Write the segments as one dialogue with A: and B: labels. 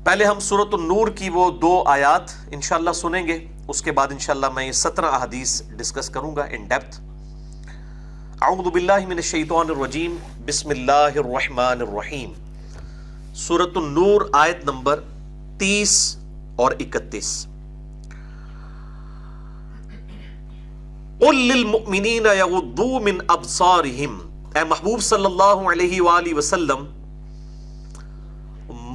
A: پہلے ہم سورۃ النور کی وہ 2 آیات انشاءاللہ سنیں گے، اس کے بعد انشاءاللہ میں یہ 17 احادیث ڈسکس کروں گا ان ڈیپتھ۔ اعوذ باللہ من الشیطان الرجیم، بسم اللہ الرحمن الرحیم۔ سورۃ النور آیت نمبر 30 اور 31۔ قل للمؤمنین یغضوا من ابصارہم، اے محبوب صلی اللہ علیہ وآلہ وسلم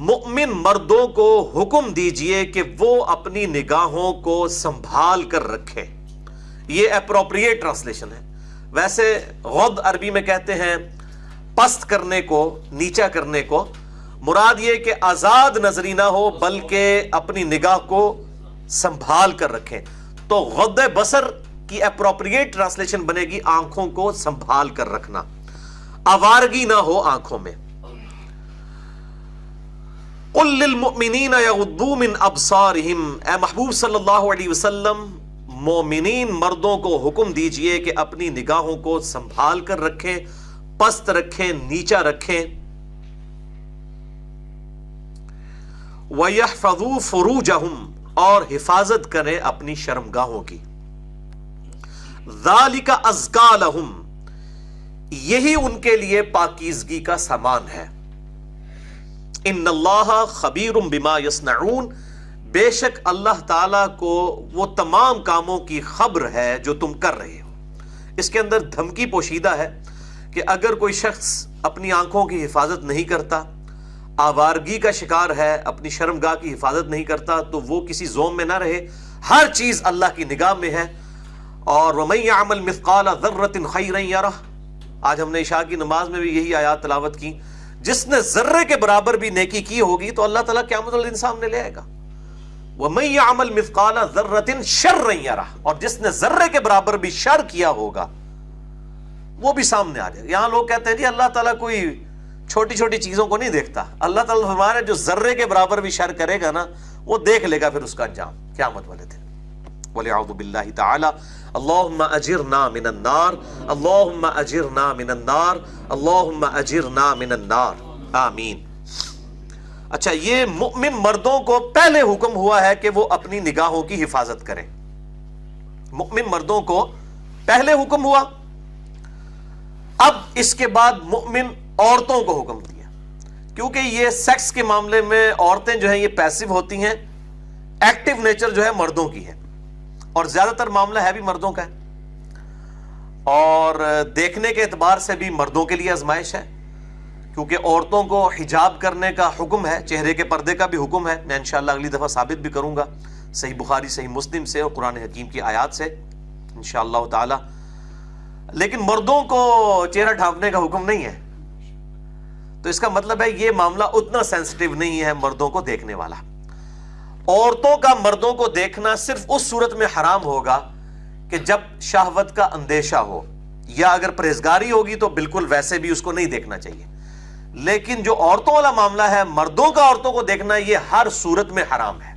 A: مؤمن مردوں کو حکم دیجئے کہ وہ اپنی نگاہوں کو سنبھال کر رکھیں۔ یہ اپروپریٹ ٹرانسلیشن ہے۔ ویسے غض عربی میں کہتے ہیں پست کرنے کو، نیچا کرنے کو، مراد یہ کہ آزاد نظری نہ ہو بلکہ اپنی نگاہ کو سنبھال کر رکھیں۔ تو غض بصر کی اپروپریٹ ٹرانسلیشن بنے گی آنکھوں کو سنبھال کر رکھنا، آوارگی نہ ہو آنکھوں میں۔ قل للمؤمنین یغضوا من ابصارہم، اے محبوب صلی اللہ علیہ وسلم مومنین مردوں کو حکم دیجئے کہ اپنی نگاہوں کو سنبھال کر رکھیں، پست رکھیں، نیچا رکھیں۔ وَيَحْفَظُوا فُرُوجَهُمْ، اور حفاظت کریں اپنی شرمگاہوں کی۔ ذَلِكَ أَزْكَىٰ لَهُمْ، یہی ان کے لیے پاکیزگی کا سامان ہے۔ ان اللہ خبیر بما یصنعون، بے شک اللہ تعالیٰ کو وہ تمام کاموں کی خبر ہے جو تم کر رہے ہو۔ اس کے اندر دھمکی پوشیدہ ہے کہ اگر کوئی شخص اپنی آنکھوں کی حفاظت نہیں کرتا، آوارگی کا شکار ہے، اپنی شرمگاہ کی حفاظت نہیں کرتا، تو وہ کسی زوم میں نہ رہے، ہر چیز اللہ کی نگاہ میں ہے۔ اور وَمَن يَعْمَلْ مِثْقَالَ ذَرَّةٍ خَيْرًا يَرَهُ، آج ہم نے عشاء کی نماز میں بھی یہی آیات تلاوت کی۔ جس نے ذرے کے برابر بھی نیکی کی ہوگی تو اللہ تعالیٰ قیامت والے دن سامنے لے آئے گا۔ وَمَن يَعْمَلْ مِثْقَالَ ذَرَّةٍ شَرًّا يَرَهُ، اور جس نے ذرے کے برابر بھی شر کیا ہوگا وہ بھی سامنے آ جائے گا۔ یہاں لوگ کہتے ہیں جی اللہ تعالیٰ کوئی چھوٹی چھوٹی چیزوں کو نہیں دیکھتا۔ اللہ تعالیٰ فرما رہے جو ذرے کے برابر بھی شر کرے گا نا وہ دیکھ لے گا پھر اس کا انجام قیامت والے دن۔ وَلِعَوْذُ بِاللَّهِ تَعَالَى اللہم اجرنا من النار، اللہم اجرنا من النار، اللہم اجرنا من النار، آمین۔ اچھا، یہ مؤمن مردوں کو پہلے حکم ہوا ہے کہ وہ اپنی نگاہوں کی حفاظت کریں۔ مؤمن مردوں کو پہلے حکم ہوا، اب اس کے بعد مؤمن عورتوں کو حکم دیا، کیونکہ یہ سیکس کے معاملے میں عورتیں جو ہیں یہ پیسو ہوتی ہیں، ایکٹیو نیچر جو ہے مردوں کی ہے، اور زیادہ تر معاملہ ہے بھی مردوں کا ہے، اور دیکھنے کے اعتبار سے بھی مردوں کے لیے آزمائش ہے، کیونکہ عورتوں کو حجاب کرنے کا حکم ہے، چہرے کے پردے کا بھی حکم ہے۔ میں انشاءاللہ اگلی دفعہ ثابت بھی کروں گا صحیح بخاری صحیح مسلم سے اور قرآن حکیم کی آیات سے انشاءاللہ تعالی۔ لیکن مردوں کو چہرہ ڈھانپنے کا حکم نہیں ہے، تو اس کا مطلب ہے یہ معاملہ اتنا سینسٹیو نہیں ہے مردوں کو دیکھنے والا۔ عورتوں کا مردوں کو دیکھنا صرف اس صورت میں حرام ہوگا کہ جب شہوت کا اندیشہ ہو، یا اگر پرہیزگاری ہوگی تو بالکل ویسے بھی اس کو نہیں دیکھنا چاہیے۔ لیکن جو عورتوں والا معاملہ ہے، مردوں کا عورتوں کو دیکھنا، یہ ہر صورت میں حرام ہے،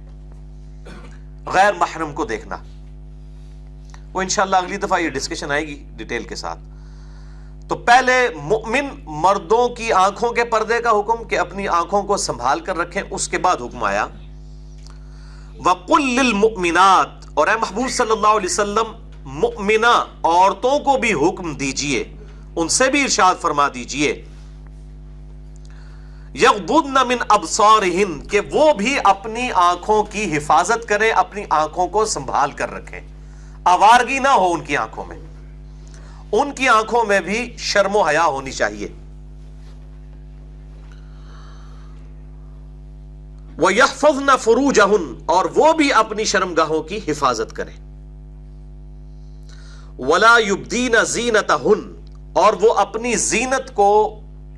A: غیر محرم کو دیکھنا۔ وہ انشاءاللہ اگلی دفعہ یہ ڈسکشن آئے گی ڈیٹیل کے ساتھ۔ تو پہلے مؤمن مردوں کی آنکھوں کے پردے کا حکم کہ اپنی آنکھوں کو سنبھال کر رکھیں، اس کے بعد حکم آیا وَقُلْ لِلْمُؤْمِنَاتِ، اور اے محبوب صلی اللہ علیہ وسلم مؤمنہ عورتوں کو بھی حکم دیجئے، ان سے بھی ارشاد فرما دیجئے یغضضن من ابصارہن، کہ وہ بھی اپنی آنکھوں کی حفاظت کریں، اپنی آنکھوں کو سنبھال کر رکھیں، آوارگی نہ ہو ان کی آنکھوں میں، ان کی آنکھوں میں بھی شرم و حیا ہونی چاہیے۔ وَيَحْفَظْنَ فُرُوجَهُنْ، اور وہ بھی اپنی شرمگاہوں کی حفاظت کریں۔ وَلَا يُبْدِينَ زِينَتَهُنْ، اور وہ اپنی زینت کو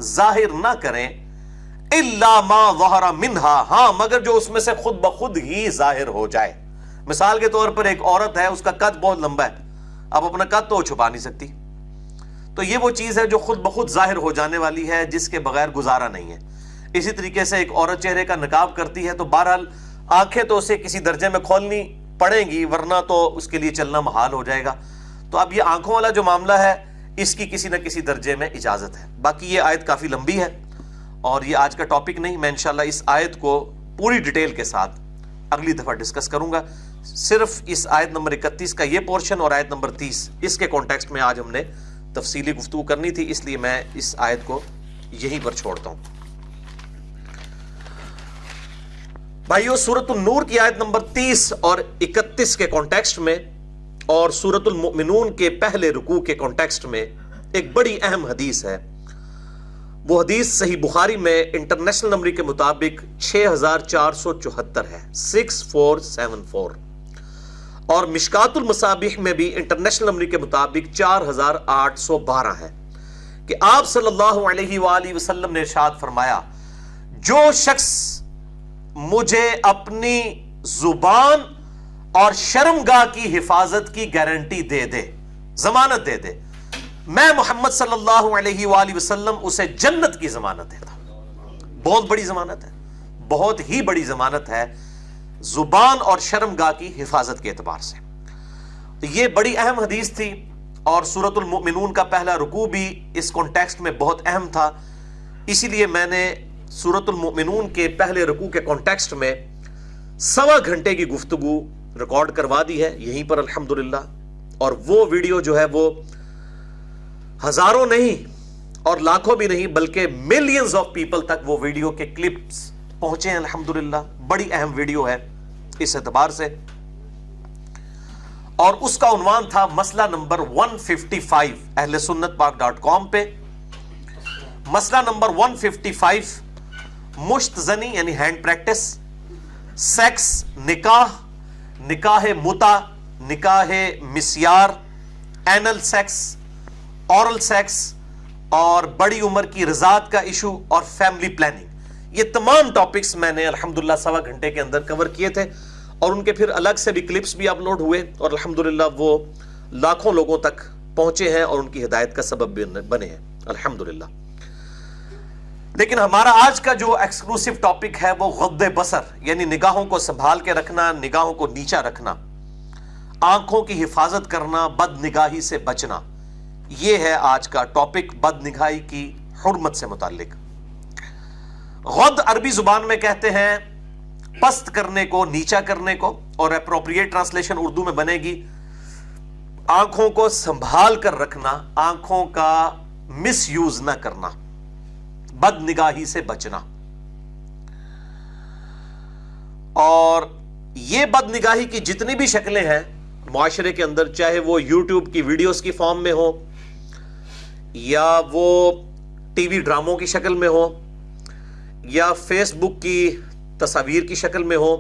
A: ظاہر نہ کریں، إِلَّا مَا ظَهَرَ مِنْهَا، ہاں مگر جو اس میں سے خود بخود ہی ظاہر ہو جائے۔ مثال کے طور پر ایک عورت ہے، اس کا قد بہت لمبا ہے، اب اپنا قد تو چھپا نہیں سکتی، تو یہ وہ چیز ہے جو خود بخود ظاہر ہو جانے والی ہے، جس کے بغیر گزارا نہیں ہے۔ اسی طریقے سے ایک عورت چہرے کا نقاب کرتی ہے تو بہرحال آنکھیں تو اسے کسی درجے میں کھولنی پڑیں گی، ورنہ تو اس کے لیے چلنا محال ہو جائے گا۔ تو اب یہ آنکھوں والا جو معاملہ ہے اس کی کسی نہ کسی درجے میں اجازت ہے۔ باقی یہ آیت کافی لمبی ہے اور یہ آج کا ٹاپک نہیں، میں انشاءاللہ اس آیت کو پوری ڈیٹیل کے ساتھ اگلی دفعہ ڈسکس کروں گا. صرف اس آیت نمبر 31 کا یہ پورشن اور آیت نمبر 30 اس کے کانٹیکسٹ میں آج ہم نے تفصیلی گفتگو کرنی تھی، اس لیے میں اس آیت کو یہیں پر چھوڑتا ہوں. بھائیو، سورۃ النور کی آیت نمبر 30 اور 31 کے کانٹیکسٹ میں اور سورۃ المؤمنون کے پہلے رکوع کے کانٹیکسٹ میں ایک بڑی اہم حدیث ہے. وہ حدیث صحیح بخاری میں انٹرنیشنل نمبر کے مطابق 6474 ہے، 6474، اور مشکات المصابیح میں بھی انٹرنیشنل نمبر کے مطابق 4812 ہے کہ آپ صلی اللہ علیہ وآلہ وسلم نے ارشاد فرمایا، جو شخص مجھے اپنی زبان اور شرمگاہ کی حفاظت کی گارنٹی دے دے، ضمانت دے دے، میں محمد صلی اللہ علیہ وآلہ وسلم اسے جنت کی ضمانت دیتا. بہت بڑی ضمانت ہے، بہت ہی بڑی ضمانت ہے زبان اور شرمگاہ کی حفاظت کے اعتبار سے. تو یہ بڑی اہم حدیث تھی، اور سورۃ المؤمنون کا پہلا رکوع بھی اس کانٹیکسٹ میں بہت اہم تھا. اسی لیے میں نے سورۃ المؤمنون کے پہلے رکوع کے کانٹیکسٹ میں 1.25 گھنٹے کی گفتگو ریکارڈ کروا دی ہے یہیں پر الحمدللہ. اور وہ ویڈیو جو ہے وہ ہزاروں نہیں اور لاکھوں بھی نہیں بلکہ ملینز آف پیپل تک وہ ویڈیو کے کلپس پہنچے ہیں الحمدللہ. بڑی اہم ویڈیو ہے اس اعتبار سے. اور اس کا عنوان تھا مسئلہ نمبر 155 اہل سنت پاک.com پہ. مسئلہ نمبر 155، مشت زنی یعنی ہینڈ پریکٹس، سیکس، نکاح، نکاح متع، نکاح مسیار، اینل سیکس، اورل سیکس، اور بڑی عمر کی رضاعت کا ایشو، اور فیملی پلاننگ. یہ تمام ٹاپکس میں نے الحمدللہ 1.25 گھنٹے کے اندر کور کیے تھے، اور ان کے پھر الگ سے بھی کلپس بھی اپلوڈ ہوئے، اور الحمدللہ وہ لاکھوں لوگوں تک پہنچے ہیں اور ان کی ہدایت کا سبب بھی بنے ہیں الحمدللہ. لیکن ہمارا آج کا جو ایکسکلوسیو ٹاپک ہے وہ غض بصر، یعنی نگاہوں کو سنبھال کے رکھنا، نگاہوں کو نیچا رکھنا، آنکھوں کی حفاظت کرنا، بد نگاہی سے بچنا. یہ ہے آج کا ٹاپک، بد نگاہی کی حرمت سے متعلق. غض عربی زبان میں کہتے ہیں پست کرنے کو، نیچا کرنے کو، اور اپروپریٹ ٹرانسلیشن اردو میں بنے گی آنکھوں کو سنبھال کر رکھنا، آنکھوں کا مس یوز نہ کرنا، بد نگاہی سے بچنا. اور یہ بد نگاہی کی جتنی بھی شکلیں ہیں معاشرے کے اندر، چاہے وہ یوٹیوب کی ویڈیوز کی فارم میں ہو، یا وہ ٹی وی ڈراموں کی شکل میں ہو، یا فیس بک کی تصاویر کی شکل میں ہو،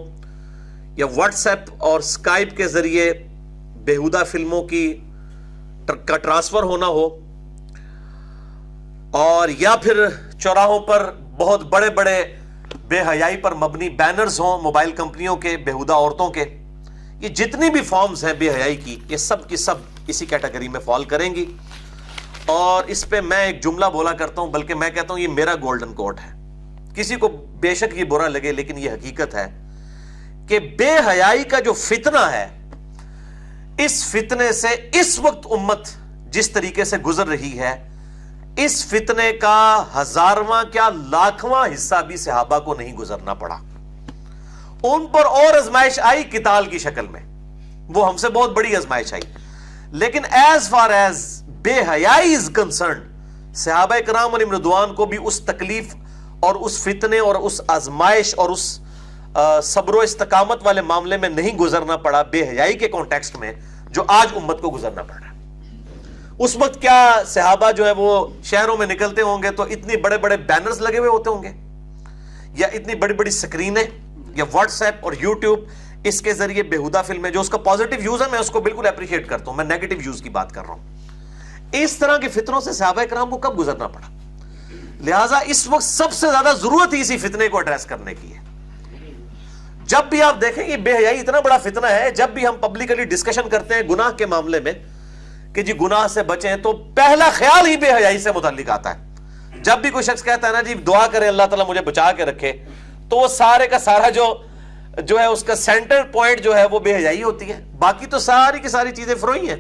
A: یا واٹس ایپ اور اسکائپ کے ذریعے بیہودہ فلموں کا ٹرانسفر ہونا ہو، اور یا پھر چوراہوں پر بہت بڑے بڑے بے حیائی پر مبنی بینرز ہوں موبائل کمپنیوں کے بیہودہ عورتوں کے. یہ جتنی بھی فارمز ہیں بے حیائی کی، یہ سب کی سب اسی کیٹیگری میں فال کریں گی. اور اس پہ میں ایک جملہ بولا کرتا ہوں، بلکہ میں کہتا ہوں یہ میرا گولڈن کوٹ ہے. کسی کو بے شک یہ برا لگے، لیکن یہ حقیقت ہے کہ بے حیائی کا جو فتنہ ہے، اس فتنے سے اس وقت امت جس طریقے سے گزر رہی ہے، اس فتنے کا 1000واں کیا لاکھواں حصہ بھی صحابہ کو نہیں گزرنا پڑا. ان پر اور آزمائش آئی قتال کی شکل میں، وہ ہم سے بہت بڑی آزمائش آئی، لیکن ایز فار ایز بے حیائی از کنسرنڈ، صحابہ کرام علیہم رضوان کو بھی اس تکلیف اور اس فتنے اور اس آزمائش اور اس صبر و استقامت والے معاملے میں نہیں گزرنا پڑا بے حیائی کے کانٹیکسٹ میں جو آج امت کو گزرنا پڑ رہا ہے. اس وقت کیا صحابہ جو ہے وہ شہروں میں نکلتے ہوں گے تو اتنی بڑے بڑے بینرز لگے ہوئے ہوتے ہوں گے، یا اتنی بڑی بڑی سکرینیں، یا واٹس ایپ اور یوٹیوب اس کے ذریعے بیہودہ فلمیں، جو اس کا پازیٹیو یوز ہے میں اس کو بالکل اپریشیٹ کرتا ہوں، میں نیگیٹو یوز کی بات کر رہا ہوں. اس طرح کے فتنوں سے صحابہ کرام کو کب گزرنا پڑا؟ لہٰذا اس وقت سب سے زیادہ ضرورت ہی اسی فتنے کو ایڈریس کرنے کی ہے. جب بھی آپ دیکھیں یہ بے حیائی اتنا بڑا فتنہ ہے، جب بھی ہم پبلکلی ڈسکشن کرتے ہیں گناہ کے معاملے میں کہ جی گناہ سے بچیں، تو پہلا خیال ہی بے حیائی سے متعلق آتا ہے. جب بھی کوئی شخص کہتا ہے نا جی دعا کریں اللہ تعالیٰ مجھے بچا کے رکھے، تو وہ سارے کا سارا جو ہے اس کا سینٹر پوائنٹ جو ہے وہ بے حیائی ہوتی ہے. باقی تو ساری کی ساری چیزیں فروئی ہیں.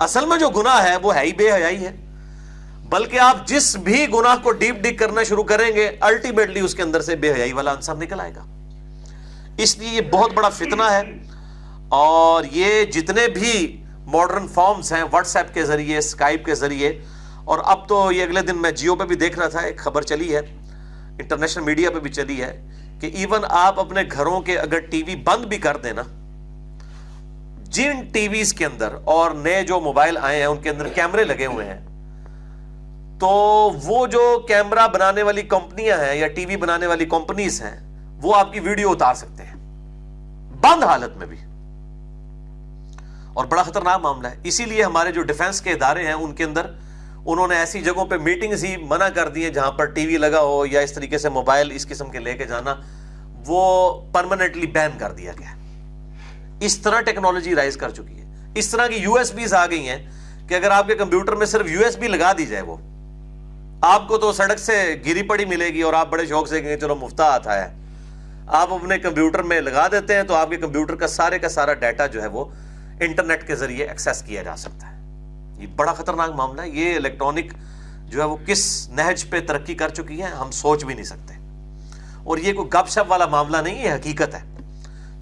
A: اصل میں جو گناہ ہے وہ ہے ہی بے حیائی ہے. بلکہ آپ جس بھی گناہ کو ڈیپ ڈگ کرنا شروع کریں گے الٹیمیٹلی اس کے اندر سے بے حیائی والا عنصر نکل آئے گا. اس لیے یہ بہت بڑا فتنہ ہے. اور یہ جتنے بھی ماڈرن فارمز ہیں واٹس ایپ کے ذریعے, اسکائپ کے ذریعے, اور اب تو یہ اگلے دن میں جیو پہ بھی دیکھ رہا تھا, ایک خبر چلی ہے, انٹرنیشنل میڈیا پہ بھی چلی ہے, کہ ایون آپ اپنے گھروں کے اگر ٹی وی بند بھی کر دینا, جن ٹی ویز کے اندر اور نئے جو موبائل آئے ہیں ان کے اندر کیمرے لگے ہوئے ہیں, تو وہ جو کیمرہ بنانے والی کمپنیاں ہیں یا ٹی وی بنانے والی کمپنیز ہیں, وہ آپ کی ویڈیو اتار سکتے ہیں بند حالت میں بھی. اور بڑا خطرناک معاملہ ہے. اسی لیے ہمارے جو ڈیفنس کے ادارے ہیں ان کے اندر انہوں نے ایسی جگہوں پہ میٹنگز ہی منع کر دی ہیں جہاں پر ٹی وی لگا ہو یا اس طریقے سے موبائل اس قسم کے لے کے جانا, وہ پرماننٹلی بین کر دیا گیا. اس طرح ٹیکنالوجی رائز کر چکی ہے. اس طرح کی یو ایس بیز آ گئی ہیں کہ اگر آپ کے کمپیوٹر میں صرف یو ایس بی لگا دی جائے, وہ آپ کو تو سڑک سے گری پڑی ملے گی اور آپ بڑے شوق سے کہیں چلو مفت آتا ہے. آپ اپنے کمپیوٹر میں لگا دیتے ہیں تو آپ کے کمپیوٹر کا سارا ڈیٹا جو ہے وہ انٹرنیٹ کے ذریعے ایکسیس کیا جا سکتا ہے. یہ بڑا خطرناک معاملہ ہے. یہ الیکٹرانک جو ہے وہ کس نہج پہ ترقی کر چکی ہے ہم سوچ بھی نہیں سکتے. اور یہ کوئی گپ شپ والا معاملہ نہیں, یہ حقیقت ہے.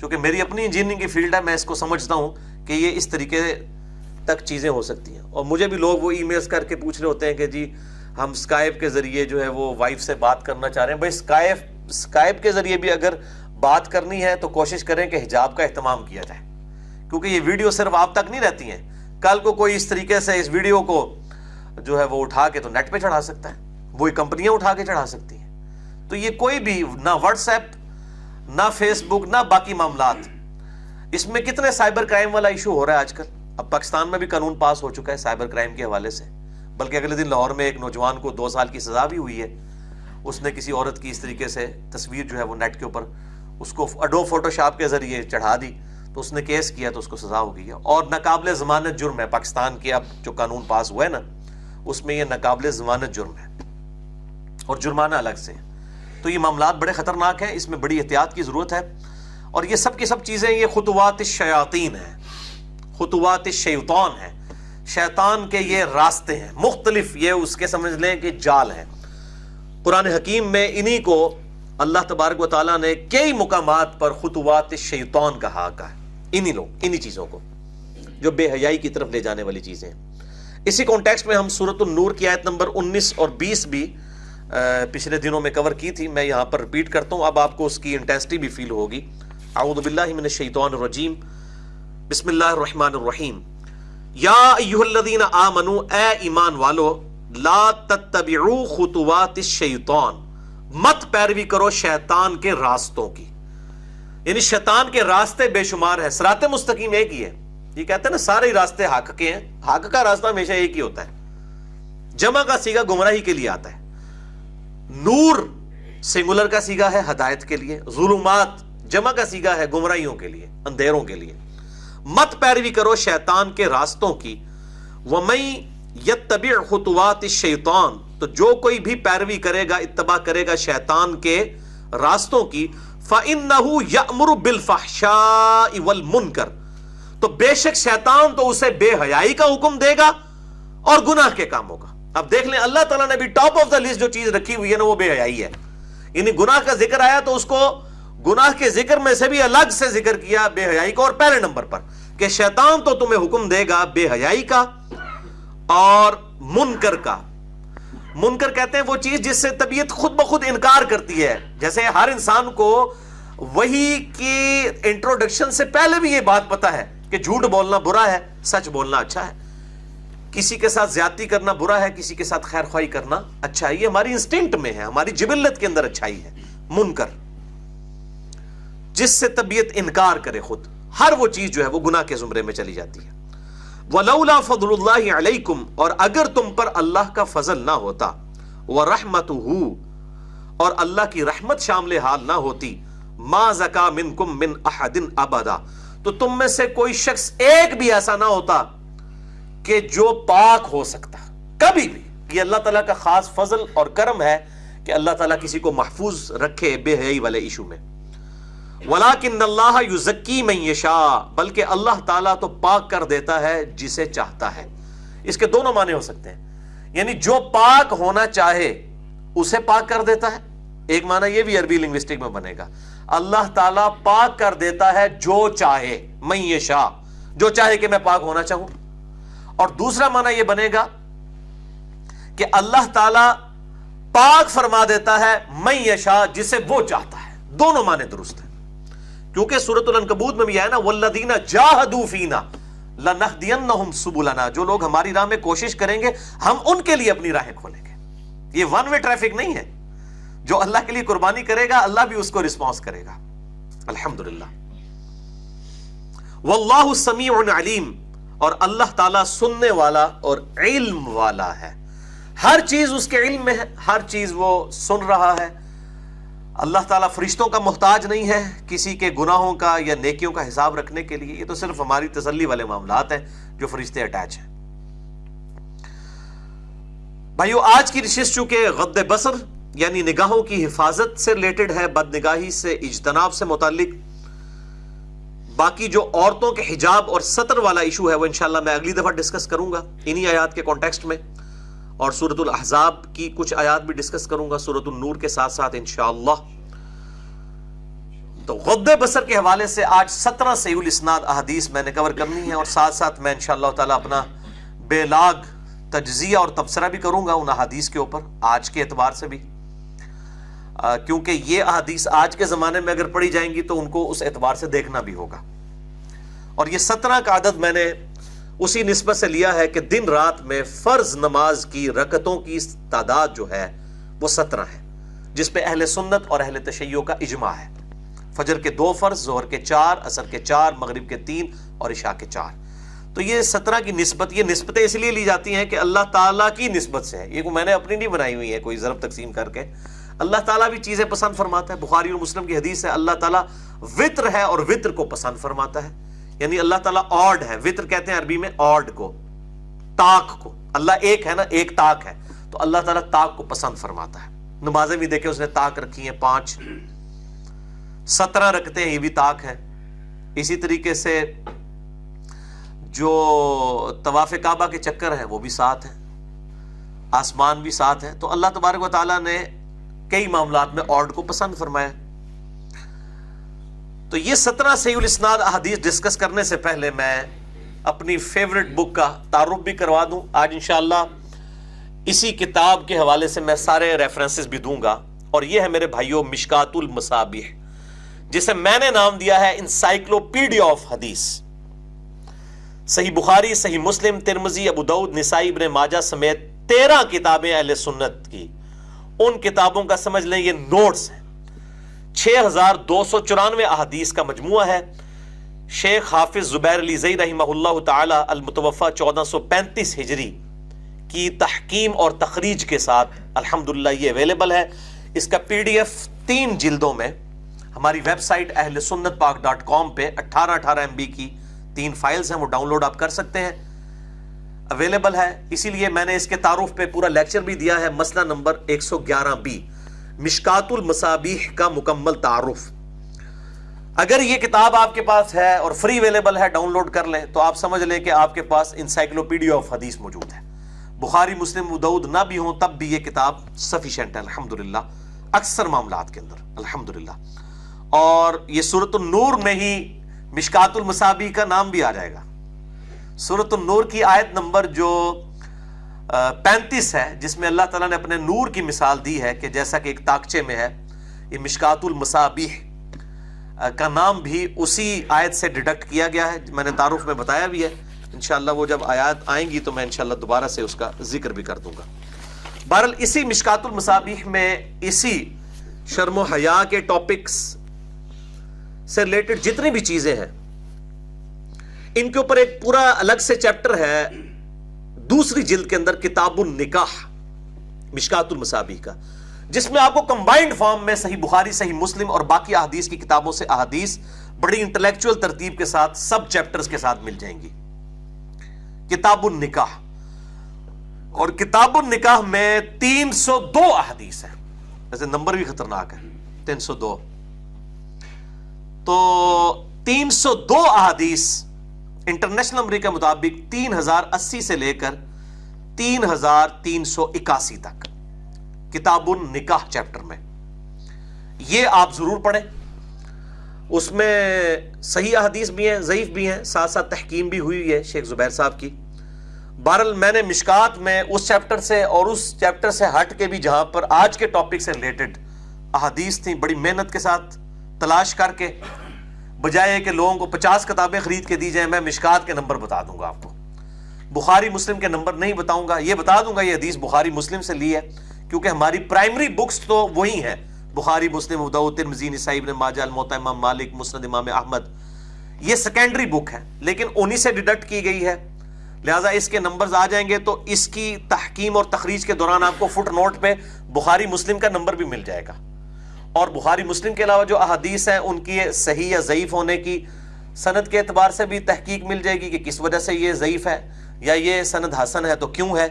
A: چونکہ میری اپنی انجینئرنگ کی فیلڈ ہے, میں اس کو سمجھتا ہوں کہ یہ اس طریقے تک چیزیں ہو سکتی ہیں. اور مجھے بھی لوگ وہ ای میلز کر کے پوچھ رہے ہوتے ہیں کہ جی ہم اسکائپ کے ذریعے جو ہے وہ وائف سے بات کرنا چاہ رہے ہیں. بھائی اسکائپ کے ذریعے بھی اگر بات کرنی ہے تو کوشش کریں کہ حجاب کا اہتمام کیا جائے, کیونکہ یہ ویڈیو صرف آپ تک نہیں رہتی ہیں. کل کو کوئی اس طریقے سے اس ویڈیو کو جو ہے وہ اٹھا کے تو نیٹ پہ چڑھا سکتا ہے, وہی کمپنیاں اٹھا کے چڑھا سکتی ہیں. تو یہ کوئی بھی نہ واٹس ایپ نہ فیس بک نہ باقی معاملات, اس میں کتنے سائبر کرائم والا ایشو ہو رہا ہے آج کل. اب پاکستان میں بھی قانون پاس ہو چکا ہے سائبر کرائم کے حوالے سے, بلکہ اگلے دن لاہور میں ایک نوجوان کو 2 سال کی سزا بھی ہوئی ہے. اس نے کسی عورت کی اس طریقے سے تصویر جو ہے وہ نیٹ کے اوپر اس کو اڈوب فوٹو شاپ کے ذریعے چڑھا دی, تو اس نے کیس کیا تو اس کو سزا ہو گئی ہے. اور ناقابل ضمانت جرم ہے. پاکستان کے اب جو قانون پاس ہوا ہے نا, اس میں یہ ناقابل ضمانت جرم ہے اور جرمانہ الگ سے. تو یہ معاملات بڑے خطرناک ہیں, اس میں بڑی احتیاط کی ضرورت ہے. اور یہ سب کی سب چیزیں یہ خطوات الشیاطین ہیں, خطوات الشیطان ہیں, شیطان کے یہ راستے ہیں مختلف, یہ اس کے سمجھ لیں کہ جال ہیں. قرآن حکیم میں انہی کو اللہ تبارک و تعالیٰ نے کئی مقامات پر خطوات الشیطان کہا ہے. انہی چیزوں کو جو بے حیائی کی طرف لے جانے والی چیزیں. اسی کانٹیکسٹ میں ہم سورۃ النور کی آیت نمبر 19 اور 20 بھی پچھلے دنوں میں کور کی تھی. میں یہاں پر ریپیٹ کرتا ہوں, اب آپ کو اس کی انٹینسٹی بھی فیل ہوگی. اعوذ باللہ من الشیطان الرجیم, بسم اللہ الرحمن الرحیم. یا ایھا الذین آمنوا, اے ایمان والو, لا تتبعوا خطوات الشیطان, مت پیروی کرو شیطان کے راستوں کی. یعنی شیطان کے راستے بے شمار ہیں, صراط مستقیم ایک ہی ہے. یہ کہتے ہیں نا سارے راستے حق کے ہیں, حق کا راستہ ہمیشہ ایک ہی ہوتا ہے. جمع کا صیغہ گمراہی کے لیے آتا ہے. نور سنگولر کا صیغہ ہے ہدایت کے لیے, ظلمات جمع کا صیغہ ہے گمراہیوں کے لیے, اندھیروں کے لیے. مت پیروی کرو شیطان کے راستوں کی. وَمَن يَتَّبِعْ خُطُوَاتِ الشَّيْطَانِ, تو جو کوئی بھی پیروی کرے گا, اتباع کرے گا شیطان کے راستوں کی, فَإِنَّهُ يَأْمُرُ بِالْفَحْشَاءِ وَالْمُنْكَرِ, تو بے شک شیطان تو اسے بے حیائی کا حکم دے گا اور گناہ کے کاموں کا. اب دیکھ لیں اللہ تعالیٰ نے بھی ٹاپ آف دا لسٹ جو چیز رکھی ہوئی ہے نا وہ بے حیائی ہے. یعنی گناہ کا ذکر آیا تو اس کو گناہ کے ذکر میں سے بھی الگ سے ذکر کیا بے حیائی کو, اور پہلے نمبر پر کہ شیطان تو تمہیں حکم دے گا بے حیائی کا اور منکر کا. منکر کہتے ہیں وہ چیز جس سے طبیعت خود بخود انکار کرتی ہے. جیسے ہر انسان کو وحی کی انٹروڈکشن سے پہلے بھی یہ بات پتا ہے کہ جھوٹ بولنا برا ہے, سچ بولنا اچھا ہے. کسی کے ساتھ زیادتی کرنا برا ہے, کسی کے ساتھ خیر خواہی کرنا اچھا ہے. یہ ہماری انسٹنکٹ میں ہے, ہماری جبلت کے اندر اچھائی ہے. منکر جس سے طبیعت انکار کرے خود, ہر وہ چیز جو ہے وہ گناہ کے زمرے میں چلی جاتی ہے. وَلَوْلَا فَضْلُ اللَّهِ عَلَيْكُمْ, اور اگر تم پر اللہ کا فضل نہ ہوتا, وَرَحْمَتُهُ, اور اللہ کی رحمت شامل حال نہ ہوتی, مَا زَكَى مِنْكُمْ مِنْ أَحَدٍ أَبَدًا, تو تم میں سے کوئی شخص ایک بھی ایسا نہ ہوتا کہ جو پاک ہو سکتا کبھی بھی. یہ اللہ تعالیٰ کا خاص فضل اور کرم ہے کہ اللہ تعالیٰ کسی کو محفوظ رکھے بے حیائی والے ایشو میں. وَلَكِنَّ اللَّهَ يُزَكِّي مَن يَشَاءُ, بلکہ اللہ تعالیٰ تو پاک کر دیتا ہے جسے چاہتا ہے. اس کے دونوں معنی ہو سکتے ہیں, یعنی جو پاک ہونا چاہے اسے پاک کر دیتا ہے, ایک معنی یہ بھی عربی لنگوسٹک میں بنے گا، اللہ تعالیٰ پاک کر دیتا ہے جو چاہے، من یشاء، جو چاہے کہ میں پاک ہونا چاہوں. اور دوسرا معنی یہ بنے گا کہ اللہ تعالیٰ پاک فرما دیتا ہے من یشاء، جسے وہ چاہتا ہے. دونوں معنی درست ہیں، کیونکہ سورۃ العنکبوت میں بھی ہے نا والذین جاہدوا فینا لنہدینہم سبلنا، جو لوگ ہماری راہ میں کوشش کریں گے ہم ان کے لیے اپنی راہیں کھولیں گے. یہ ون وے ٹریفک نہیں ہے، جو اللہ کے لیے قربانی کرے گا اللہ بھی اس کو رسپانس کرے گا. الحمدللہ. واللہ سمیع علیم، اور اللہ تعالیٰ سننے والا اور علم والا ہے. ہر چیز اس کے علم میں ہے، ہر چیز وہ سن رہا ہے. اللہ تعالیٰ فرشتوں کا محتاج نہیں ہے کسی کے گناہوں کا یا نیکیوں کا حساب رکھنے کے لیے. یہ تو صرف ہماری تسلی والے معاملات ہیں جو فرشتے اٹیچ ہیں. بھائیو، آج کی نشست چونکہ غض بصر یعنی نگاہوں کی حفاظت سے ریلیٹڈ ہے، بد نگاہی سے، اجتناب سے متعلق. باقی جو عورتوں کے حجاب اور ستر والا ایشو ہے وہ انشاءاللہ میں اگلی دفعہ ڈسکس کروں گا انہی آیات کے کانٹیکسٹ میں، اور سورۃ الاحزاب کی کچھ آیات بھی ڈسکس کروں گا سورۃ النور کے ساتھ ساتھ انشاءاللہ. تو غض بصر کے حوالے سے آج 17 صحیح الاسناد احادیث میں نے کور کرنی ہے، اور ساتھ ساتھ میں انشاءاللہ تعالی اپنا بے لاگ تجزیہ اور تبصرہ بھی کروں گا ان احادیث کے اوپر آج کے اعتبار سے بھی، کیونکہ یہ احادیث آج کے زمانے میں اگر پڑھی جائیں گی تو ان کو اس اعتبار سے دیکھنا بھی ہوگا. اور یہ 17 کا عدد میں نے اسی نسبت سے لیا ہے کہ دن رات میں فرض نماز کی رکعتوں کی تعداد جو ہے وہ 17 ہے، جس پہ اہل سنت اور اہل تشیع کا اجماع ہے. فجر کے 2 فرض، ظہر کے 4، عصر کے 4، مغرب کے 3 اور عشاء کے 4. تو یہ 17 کی نسبت، یہ نسبتیں اس لیے لی جاتی ہیں کہ اللہ تعالیٰ کی نسبت سے ہے. یہ میں نے اپنی نہیں بنائی ہوئی ہے کوئی ضرب تقسیم کر کے. اللہ تعالیٰ بھی چیزیں پسند فرماتا ہے. بخاری اور مسلم کی حدیث ہے اللہ تعالیٰ وطر ہے اور وطر کو پسند فرماتا ہے. یعنی اللہ تعالیٰ آڈ ہے، وطر کہتے ہیں عربی میں آڈ کو، تاک کو. اللہ ایک ہے نا، ایک تاک ہے، تو اللہ تعالیٰ تاک کو پسند فرماتا ہے. نمازیں بھی دیکھیں اس نے تاک رکھی ہیں 5، 17 رکھتے ہیں، یہ بھی تاک ہے. اسی طریقے سے جو طواف کعبہ کے چکر ہیں وہ بھی 7 ہیں، آسمان بھی 7 ہیں. تو اللہ تبارک و تعالیٰ نے کئی معاملات میں آرڈ کو پسند فرمایا. تو یہ 17 صحیح الاسناد احادیث ڈسکس کرنے سے پہلے میں اپنی فیورٹ بک کا تعارف بھی کروا دوں. آج انشاءاللہ اسی کتاب کے حوالے سے میں سارے ریفرنسز بھی دوں گا، اور یہ ہے میرے بھائیوں مشکات المصابیح، جسے میں نے نام دیا ہے انسائکلوپیڈیا آف حدیث. صحیح بخاری، صحیح مسلم، ترمذی، ابو داؤد، نسائی، ابن ماجہ سمیت 13 کتابیں اہل سنت کی، ان کتابوں کا سمجھ لیں یہ نوٹس ہیں. 6294 احادیث کا مجموعہ ہے. شیخ حافظ زبیر علی زئی رحمہ اللہ تعالی المتوفى 1435 ہجری کی تحکیم اور تخریج کے ساتھ الحمدللہ یہ اویلیبل ہے. اس کا PDF 3 جلدوں میں ہماری ویب سائٹ اہل سنت پاک.com پہ 18 MB کی 3 فائلز ہیں، وہ ڈاؤن لوڈ آپ کر سکتے ہیں، اویلیبل ہے. اسی لیے میں نے اس کے تعارف پہ پورا لیکچر بھی دیا ہے، مسئلہ نمبر 111B، مشکات المصابیح کا مکمل تعارف. اگر یہ کتاب آپ کے پاس ہے اور فری اویلیبل ہے، ڈاؤن لوڈ کر لیں، تو آپ سمجھ لیں کہ آپ کے پاس انسائکلوپیڈیا آف حدیث موجود ہے. بخاری، مسلم، ابو داؤد نہ بھی ہوں تب بھی یہ کتاب سفیشینٹ ہے الحمدللہ اکثر معاملات کے اندر الحمدللہ. اور یہ سورۃ النور میں ہی مشکات المصابیح کا نام بھی آ جائے گا. سورۃ النور کی آیت نمبر جو 35 ہے، جس میں اللہ تعالیٰ نے اپنے نور کی مثال دی ہے کہ جیسا کہ ایک تاکچے میں ہے، یہ مشکات المصابیح کا نام بھی اسی آیت سے ڈیڈکٹ کیا گیا ہے. میں نے تعارف میں بتایا بھی ہے، انشاءاللہ وہ جب آیات آئیں گی تو میں انشاءاللہ دوبارہ سے اس کا ذکر بھی کر دوں گا. بہرحال اسی مشکات المصابیح میں اسی شرم و حیا کے ٹاپکس سے ریلیٹڈ جتنی بھی چیزیں ہیں ان کے اوپر ایک پورا الگ سے چیپٹر ہے دوسری جلد کے اندر، کتاب النکاح مشکات المصابیح کا، جس میں آپ کو کمبائنڈ فارم میں صحیح بخاری، صحیح مسلم اور باقی احادیث کی کتابوں سے احادیث بڑی انٹلیکچوئل ترتیب کے ساتھ سب چیپٹرز کے ساتھ مل جائیں گی. کتاب النکاح، اور کتاب النکاح میں 302 احادیث ہیں، ویسے نمبر بھی خطرناک ہے 302. تو 302 احادیث انٹرنیشنل نمبر کے مطابق 3080 سے لے کر 3381 تک کتاب النکاح چیپٹر میں. یہ آپ ضرور پڑھیں. اس میں صحیح احادیث بھی ہیں، ضعیف بھی ہیں، ساتھ ساتھ تحکیم بھی ہوئی ہے شیخ زبیر صاحب کی. بہرحال میں نے مشکات میں اس چیپٹر سے اور اس چیپٹر سے ہٹ کے بھی جہاں پر آج کے ٹاپک سے ریلیٹڈ احادیث تھیں، بڑی محنت کے ساتھ تلاش کر کے، بجائے کہ لوگوں کو 50 کتابیں خرید کے دی جائیں، میں مشکات کے نمبر بتا دوں گا آپ کو. بخاری مسلم کے نمبر نہیں بتاؤں گا، یہ بتا دوں گا یہ حدیث بخاری مسلم سے لی ہے، کیونکہ ہماری پرائمری بکس تو وہی ہیں، بخاری مسلم ابو داؤد ترمذی نسائی ابن ماجہ الموطا امام مالک مسند امام احمد. یہ سیکنڈری بک ہے لیکن انہی سے ڈیڈکٹ کی گئی ہے، لہٰذا اس کے نمبرز آ جائیں گے تو اس کی تحکیم اور تخریج کے دوران آپ کو فٹ نوٹ پہ بخاری مسلم کا نمبر بھی مل جائے گا. اور بخاری مسلم کے علاوہ جو احادیث ہیں ان کی صحیح یا ضعیف ہونے کی سند کے اعتبار سے بھی تحقیق مل جائے گی کہ کس وجہ سے یہ ضعیف ہے یا یہ سند حسن ہے تو کیوں ہے.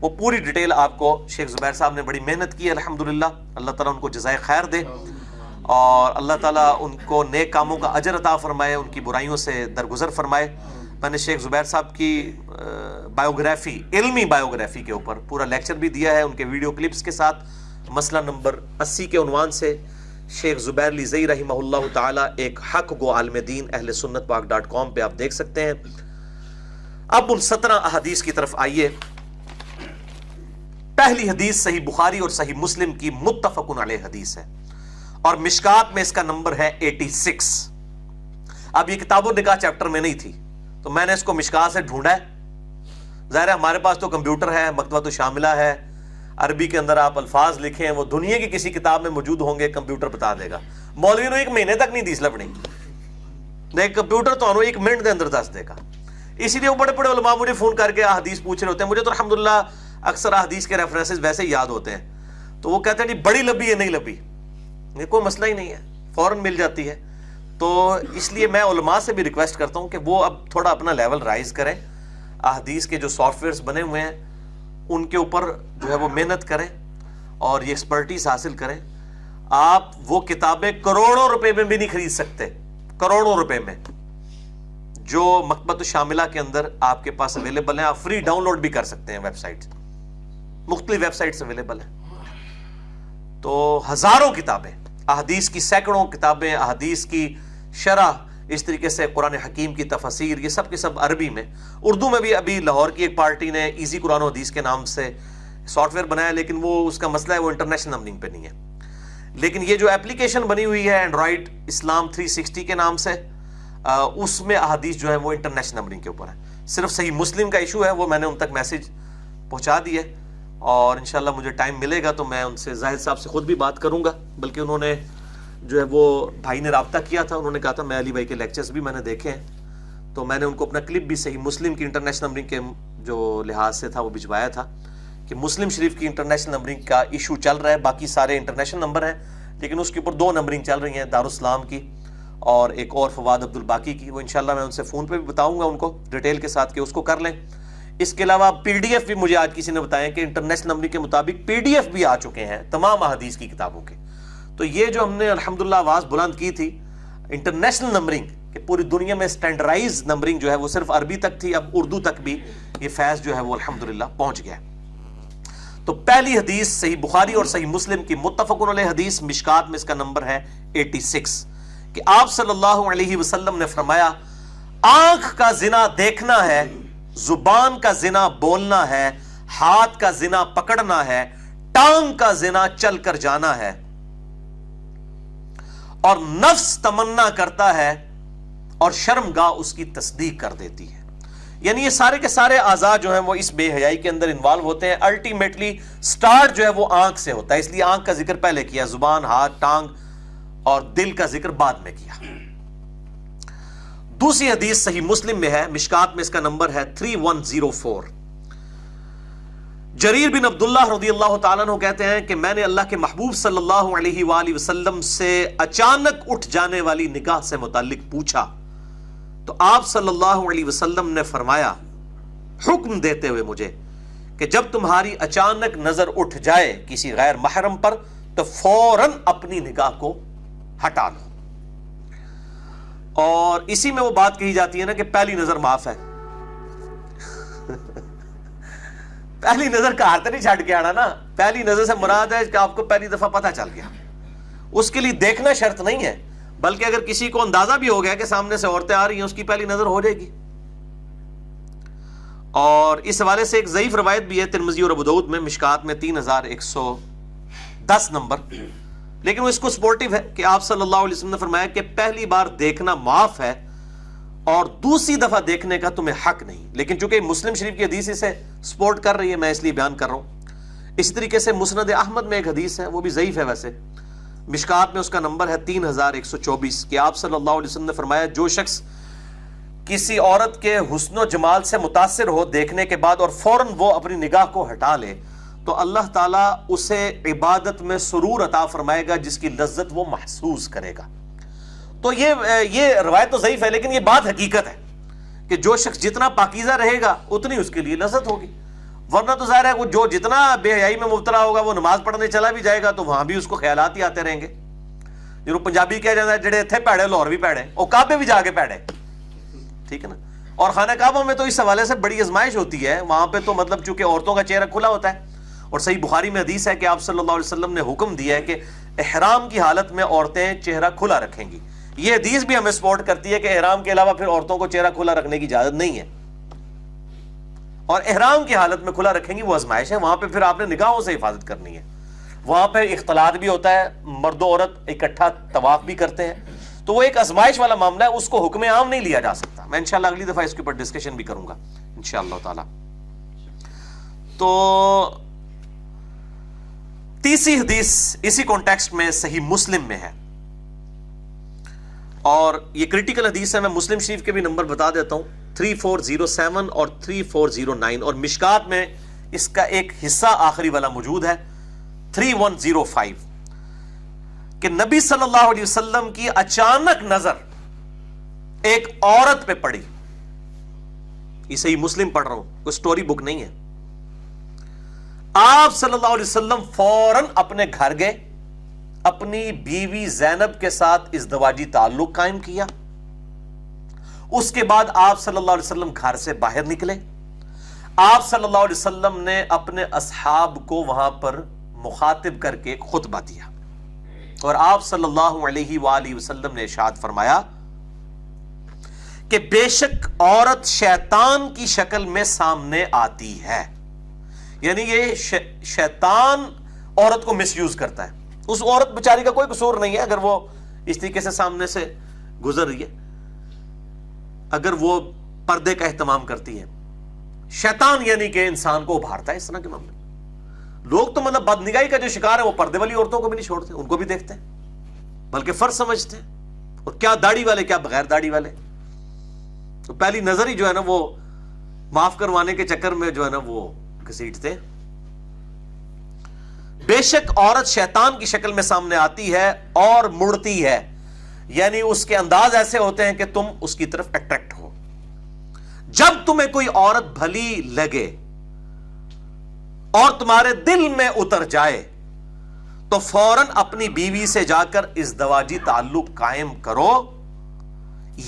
A: وہ پوری ڈیٹیل آپ کو شیخ زبیر صاحب نے بڑی محنت کی الحمدللہ. اللہ تعالیٰ ان کو جزائے خیر دے اور اللہ تعالیٰ ان کو نیک کاموں کا اجر عطا فرمائے، ان کی برائیوں سے درگزر فرمائے. میں نے شیخ زبیر صاحب کی بایوگرافی، علمی بایوگرافی کے اوپر پورا لیکچر بھی دیا ہے ان کے ویڈیو کلپس کے ساتھ. مسئلہ نمبر 80 کے عنوان سے شیخ زبیر لیزئی رحمہ اللہ تعالی ایک حق گو عالم دین اہل سنت پاک .com پہ آپ دیکھ سکتے ہیں. اب ان 17 احادیث کی طرف آئیے. پہلی حدیث صحیح بخاری اور صحیح مسلم کی متفق علیہ حدیث ہے اور مشکات میں اس کا نمبر ہے 86. اب یہ کتاب و نکاح چیپٹر میں نہیں تھی تو میں نے اس کو مشکات سے ڈھونڈا ہے. ظاہر ہے ہمارے پاس تو کمپیوٹر ہے، مکتبۃ شاملہ ہے، عربی کے اندر آپ الفاظ لکھیں وہ دنیا کی کسی کتاب میں موجود ہوں گے، کمپیوٹر بتا دے گا. مولوی نے 1 مہینے تک نہیں دیس لبنی، لیکن کمپیوٹر تو 1 منٹ دے اندر دس دے گا. اسی لیے وہ بڑے بڑے علماء مجھے فون کر کے احادیث پوچھ رہے ہوتے ہیں. مجھے تو الحمدللہ اکثر احادیث کے ریفرنسز ویسے ہی یاد ہوتے ہیں، تو وہ کہتے ہیں نہیں بڑی لبی ہے، نہیں لبی، یہ کوئی مسئلہ ہی نہیں ہے، فوراً مل جاتی ہے. تو اس لیے میں علماء سے بھی ریکویسٹ کرتا ہوں کہ وہ اب تھوڑا اپنا لیول رائز کریں، احادیث کے جو سافٹ ویئرز بنے ہوئے ہیں ان کے اوپر جو ہے وہ محنت کریں اور یہ ایکسپرٹیز حاصل کریں. آپ وہ کتابیں کروڑوں روپے میں بھی نہیں خرید سکتے، کروڑوں روپے میں، جو مکتبۃ شاملہ کے اندر آپ کے پاس اویلیبل ہیں. آپ فری ڈاؤن لوڈ بھی کر سکتے ہیں، ویب سائٹ، مختلف ویب سائٹس اویلیبل ہیں. تو ہزاروں کتابیں، احادیث کی سینکڑوں کتابیں، احادیث کی شرح، اس طریقے سے قرآن حکیم کی تفاسیر، یہ سب کے سب عربی میں. اردو میں بھی ابھی لاہور کی ایک پارٹی نے ایزی قرآن و حدیث کے نام سے سافٹ ویئر بنایا، لیکن وہ اس کا مسئلہ ہے وہ انٹرنیشنل نمبرنگ پہ نہیں ہے. لیکن یہ جو ایپلیکیشن بنی ہوئی ہے اینڈرائڈ اسلام 360 کے نام سے، اس میں احادیث جو ہے وہ انٹرنیشنل نمبرنگ کے اوپر ہے. صرف صحیح مسلم کا ایشو ہے، وہ میں نے ان تک میسج پہنچا دی ہے اور انشاءاللہ مجھے ٹائم ملے گا تو میں ان سے زاہد صاحب سے خود بھی بات کروں گا. بلکہ انہوں نے جو ہے وہ بھائی نے رابطہ کیا تھا، انہوں نے کہا تھا میں علی بھائی کے لیکچرز بھی میں نے دیکھے ہیں، تو میں نے ان کو اپنا کلپ بھی صحیح مسلم کی انٹرنیشنل نمبرنگ کے جو لحاظ سے تھا وہ بھجوایا تھا کہ مسلم شریف کی انٹرنیشنل نمبرنگ کا ایشو چل رہا ہے. باقی سارے انٹرنیشنل نمبر ہیں لیکن اس کے اوپر 2 نمبرنگ چل رہی ہیں، دارالاسلام کی اور ایک اور فواد عبدالباقی کی. وہ انشاءاللہ میں ان سے فون پہ بھی بتاؤں گا ان کو ڈیٹیل کے ساتھ کہ اس کو کر لیں. اس کے علاوہ پی ڈی ایف بھی مجھے آج کسی نے بتایا کہ انٹرنیشنل نمبرنگ کے مطابق پی ڈی ایف بھی آ چکے ہیں تمام احادیث کی کتابوں کے. تو یہ جو ہم نے الحمدللہ آواز بلند کی تھی انٹرنیشنل نمبرنگ کہ پوری دنیا میں سٹینڈرائز نمبرنگ جو ہے وہ صرف عربی تک تھی، اب اردو تک بھی یہ فیض جو ہے وہ الحمدللہ پہنچ گیا. تو پہلی حدیث صحیح بخاری اور صحیح مسلم کی متفق علیہ حدیث، مشکات میں اس کا نمبر ہے 86 کہ آپ صلی اللہ علیہ وسلم نے فرمایا آنکھ کا زنا دیکھنا ہے، زبان کا زنا بولنا ہے، ہاتھ کا زنا پکڑنا ہے، ٹانگ کا زنا چل کر جانا ہے، اور نفس تمنا کرتا ہے اور شرمگاہ اس کی تصدیق کر دیتی ہے. یعنی یہ سارے کے سارے اعضاء جو ہیں وہ اس بے حیائی کے اندر انوالو ہوتے ہیں. الٹیمیٹلی سٹارٹ جو ہے وہ آنکھ سے ہوتا ہے، اس لیے آنکھ کا ذکر پہلے کیا، زبان، ہاتھ، ٹانگ اور دل کا ذکر بعد میں کیا. دوسری حدیث صحیح مسلم میں ہے، مشکات میں اس کا نمبر ہے 3104. جریر بن عبداللہ رضی اللہ تعالیٰ عنہ کہتے ہیں کہ میں نے اللہ کے محبوب صلی اللہ علیہ وآلہ وسلم سے اچانک اٹھ جانے والی نگاہ سے متعلق پوچھا تو آپ صلی اللہ علیہ وسلم نے فرمایا حکم دیتے ہوئے مجھے کہ جب تمہاری اچانک نظر اٹھ جائے کسی غیر محرم پر تو فوراً اپنی نگاہ کو ہٹا لو. اور اسی میں وہ بات کہی جاتی ہے نا کہ پہلی نظر معاف ہے. پہلی نظر کا ہاتھ نہیں چھڑ کے آنا نا، پہلی نظر سے مراد ہے کہ آپ کو پہلی دفعہ پتہ چل گیا. اس کے لیے دیکھنا شرط نہیں ہے، بلکہ اگر کسی کو اندازہ بھی ہو گیا کہ سامنے سے عورتیں آ رہی ہیں، اس کی پہلی نظر ہو جائے گی۔ اور اس حوالے سے ایک ضعیف روایت بھی ہے ترمذی اور ابو داؤد میں، مشکات میں 3110 نمبر، لیکن وہ اس کو سپورٹیو ہے کہ آپ صلی اللہ علیہ وسلم نے فرمایا کہ پہلی بار دیکھنا معاف ہے اور دوسری دفعہ دیکھنے کا تمہیں حق نہیں، لیکن چونکہ مسلم شریف کی حدیث اسے سپورٹ کر رہی ہے، میں اس لیے بیان کر رہا ہوں۔ اسی طریقے سے مسند احمد میں ایک حدیث ہے، وہ بھی ضعیف ہے ویسے، مشکات میں اس کا نمبر ہے 3124، کہ آپ صلی اللہ علیہ وسلم نے فرمایا جو شخص کسی عورت کے حسن و جمال سے متاثر ہو دیکھنے کے بعد اور فوراً وہ اپنی نگاہ کو ہٹا لے تو اللہ تعالیٰ اسے عبادت میں سرور عطا فرمائے گا جس کی لذت وہ محسوس کرے گا۔ تو یہ روایت تو ضعیف ہے، لیکن یہ بات حقیقت ہے کہ جو شخص جتنا پاکیزہ رہے گا اتنی اس کے لیے لذت ہوگی، ورنہ تو ظاہر ہے وہ جو جتنا بے حیائی میں مبتلا ہوگا وہ نماز پڑھنے چلا بھی جائے گا تو وہاں بھی اس کو خیالات ہی آتے رہیں گے۔ جو پنجابی کہا جاتا ہے جڑے تھے پیڑے لاہور بھی پیڑے، اور کعبے بھی جا کے پیڑے، ٹھیک ہے نا۔ اور خانہ کعبہ میں تو اس حوالے سے بڑی آزمائش ہوتی ہے، وہاں پہ تو مطلب چونکہ عورتوں کا چہرہ کھلا ہوتا ہے، اور صحیح بخاری میں حدیث ہے کہ آپ صلی اللہ علیہ وسلم نے حکم دیا ہے کہ احرام کی حالت میں عورتیں چہرہ کھلا رکھیں گی۔ یہ حدیث بھی ہمیں سپورٹ کرتی ہے کہ احرام کے علاوہ پھر عورتوں کو چہرہ کھلا رکھنے کی اجازت نہیں ہے، اور احرام کی حالت میں کھلا رکھیں گی وہ آزمائش ہے، وہاں پہ پھر آپ نے نگاہوں سے حفاظت کرنی ہے۔ وہاں پہ اختلاط بھی ہوتا ہے، مرد و عورت اکٹھا طواف بھی کرتے ہیں، تو وہ ایک آزمائش والا معاملہ ہے، اس کو حکم عام نہیں لیا جا سکتا۔ میں انشاءاللہ اگلی دفعہ اس کے اوپر ڈسکشن بھی کروں گا انشاءاللہ تعالی۔ تو تیسری حدیث اسی کانٹیکسٹ میں صحیح مسلم میں ہے، اور یہ کریٹیکل حدیث ہے، میں مسلم شریف کے بھی نمبر بتا دیتا ہوں، 3407 اور 3409، اور مشکات میں اس کا ایک حصہ آخری والا موجود ہے 3105، کہ نبی صلی اللہ علیہ وسلم کی اچانک نظر ایک عورت پہ پڑی۔ یہ صحیح مسلم پڑھ رہا ہوں، کوئی سٹوری بک نہیں ہے۔ آپ صلی اللہ علیہ وسلم فوراً اپنے گھر گئے، اپنی بیوی زینب کے ساتھ ازدواجی تعلق قائم کیا۔ اس کے بعد آپ صلی اللہ علیہ وسلم گھر سے باہر نکلے، آپ صلی اللہ علیہ وسلم نے اپنے اصحاب کو وہاں پر مخاطب کر کے خطبہ دیا، اور آپ صلی اللہ علیہ وآلہ وسلم نے ارشاد فرمایا کہ بے شک عورت شیطان کی شکل میں سامنے آتی ہے، یعنی یہ شیطان عورت کو مس یوز کرتا ہے۔ اس عورت بیچاری کا کوئی قصور نہیں ہے اگر وہ اس طریقے سے سامنے سے گزر رہی ہے، اگر وہ پردے کا اہتمام کرتی ہے۔ شیطان یعنی کہ انسان کو ابھارتا ہے اس طرح کے معاملے۔ لوگ تو مطلب بدنگاہی کا جو شکار ہے وہ پردے والی عورتوں کو بھی نہیں چھوڑتے، ان کو بھی دیکھتے ہیں، بلکہ فرض سمجھتے ہیں، اور کیا داڑھی والے کیا بغیر داڑھی والے۔ تو پہلی نظر ہی جو ہے نا وہ معاف کروانے کے چکر میں جو ہے نا وہ گھسیٹتے۔ بے شک عورت شیطان کی شکل میں سامنے آتی ہے اور مڑتی ہے، یعنی اس کے انداز ایسے ہوتے ہیں کہ تم اس کی طرف اٹریکٹ ہو۔ جب تمہیں کوئی عورت بھلی لگے اور تمہارے دل میں اتر جائے تو فوراً اپنی بیوی سے جا کر ازدواجی تعلق قائم کرو۔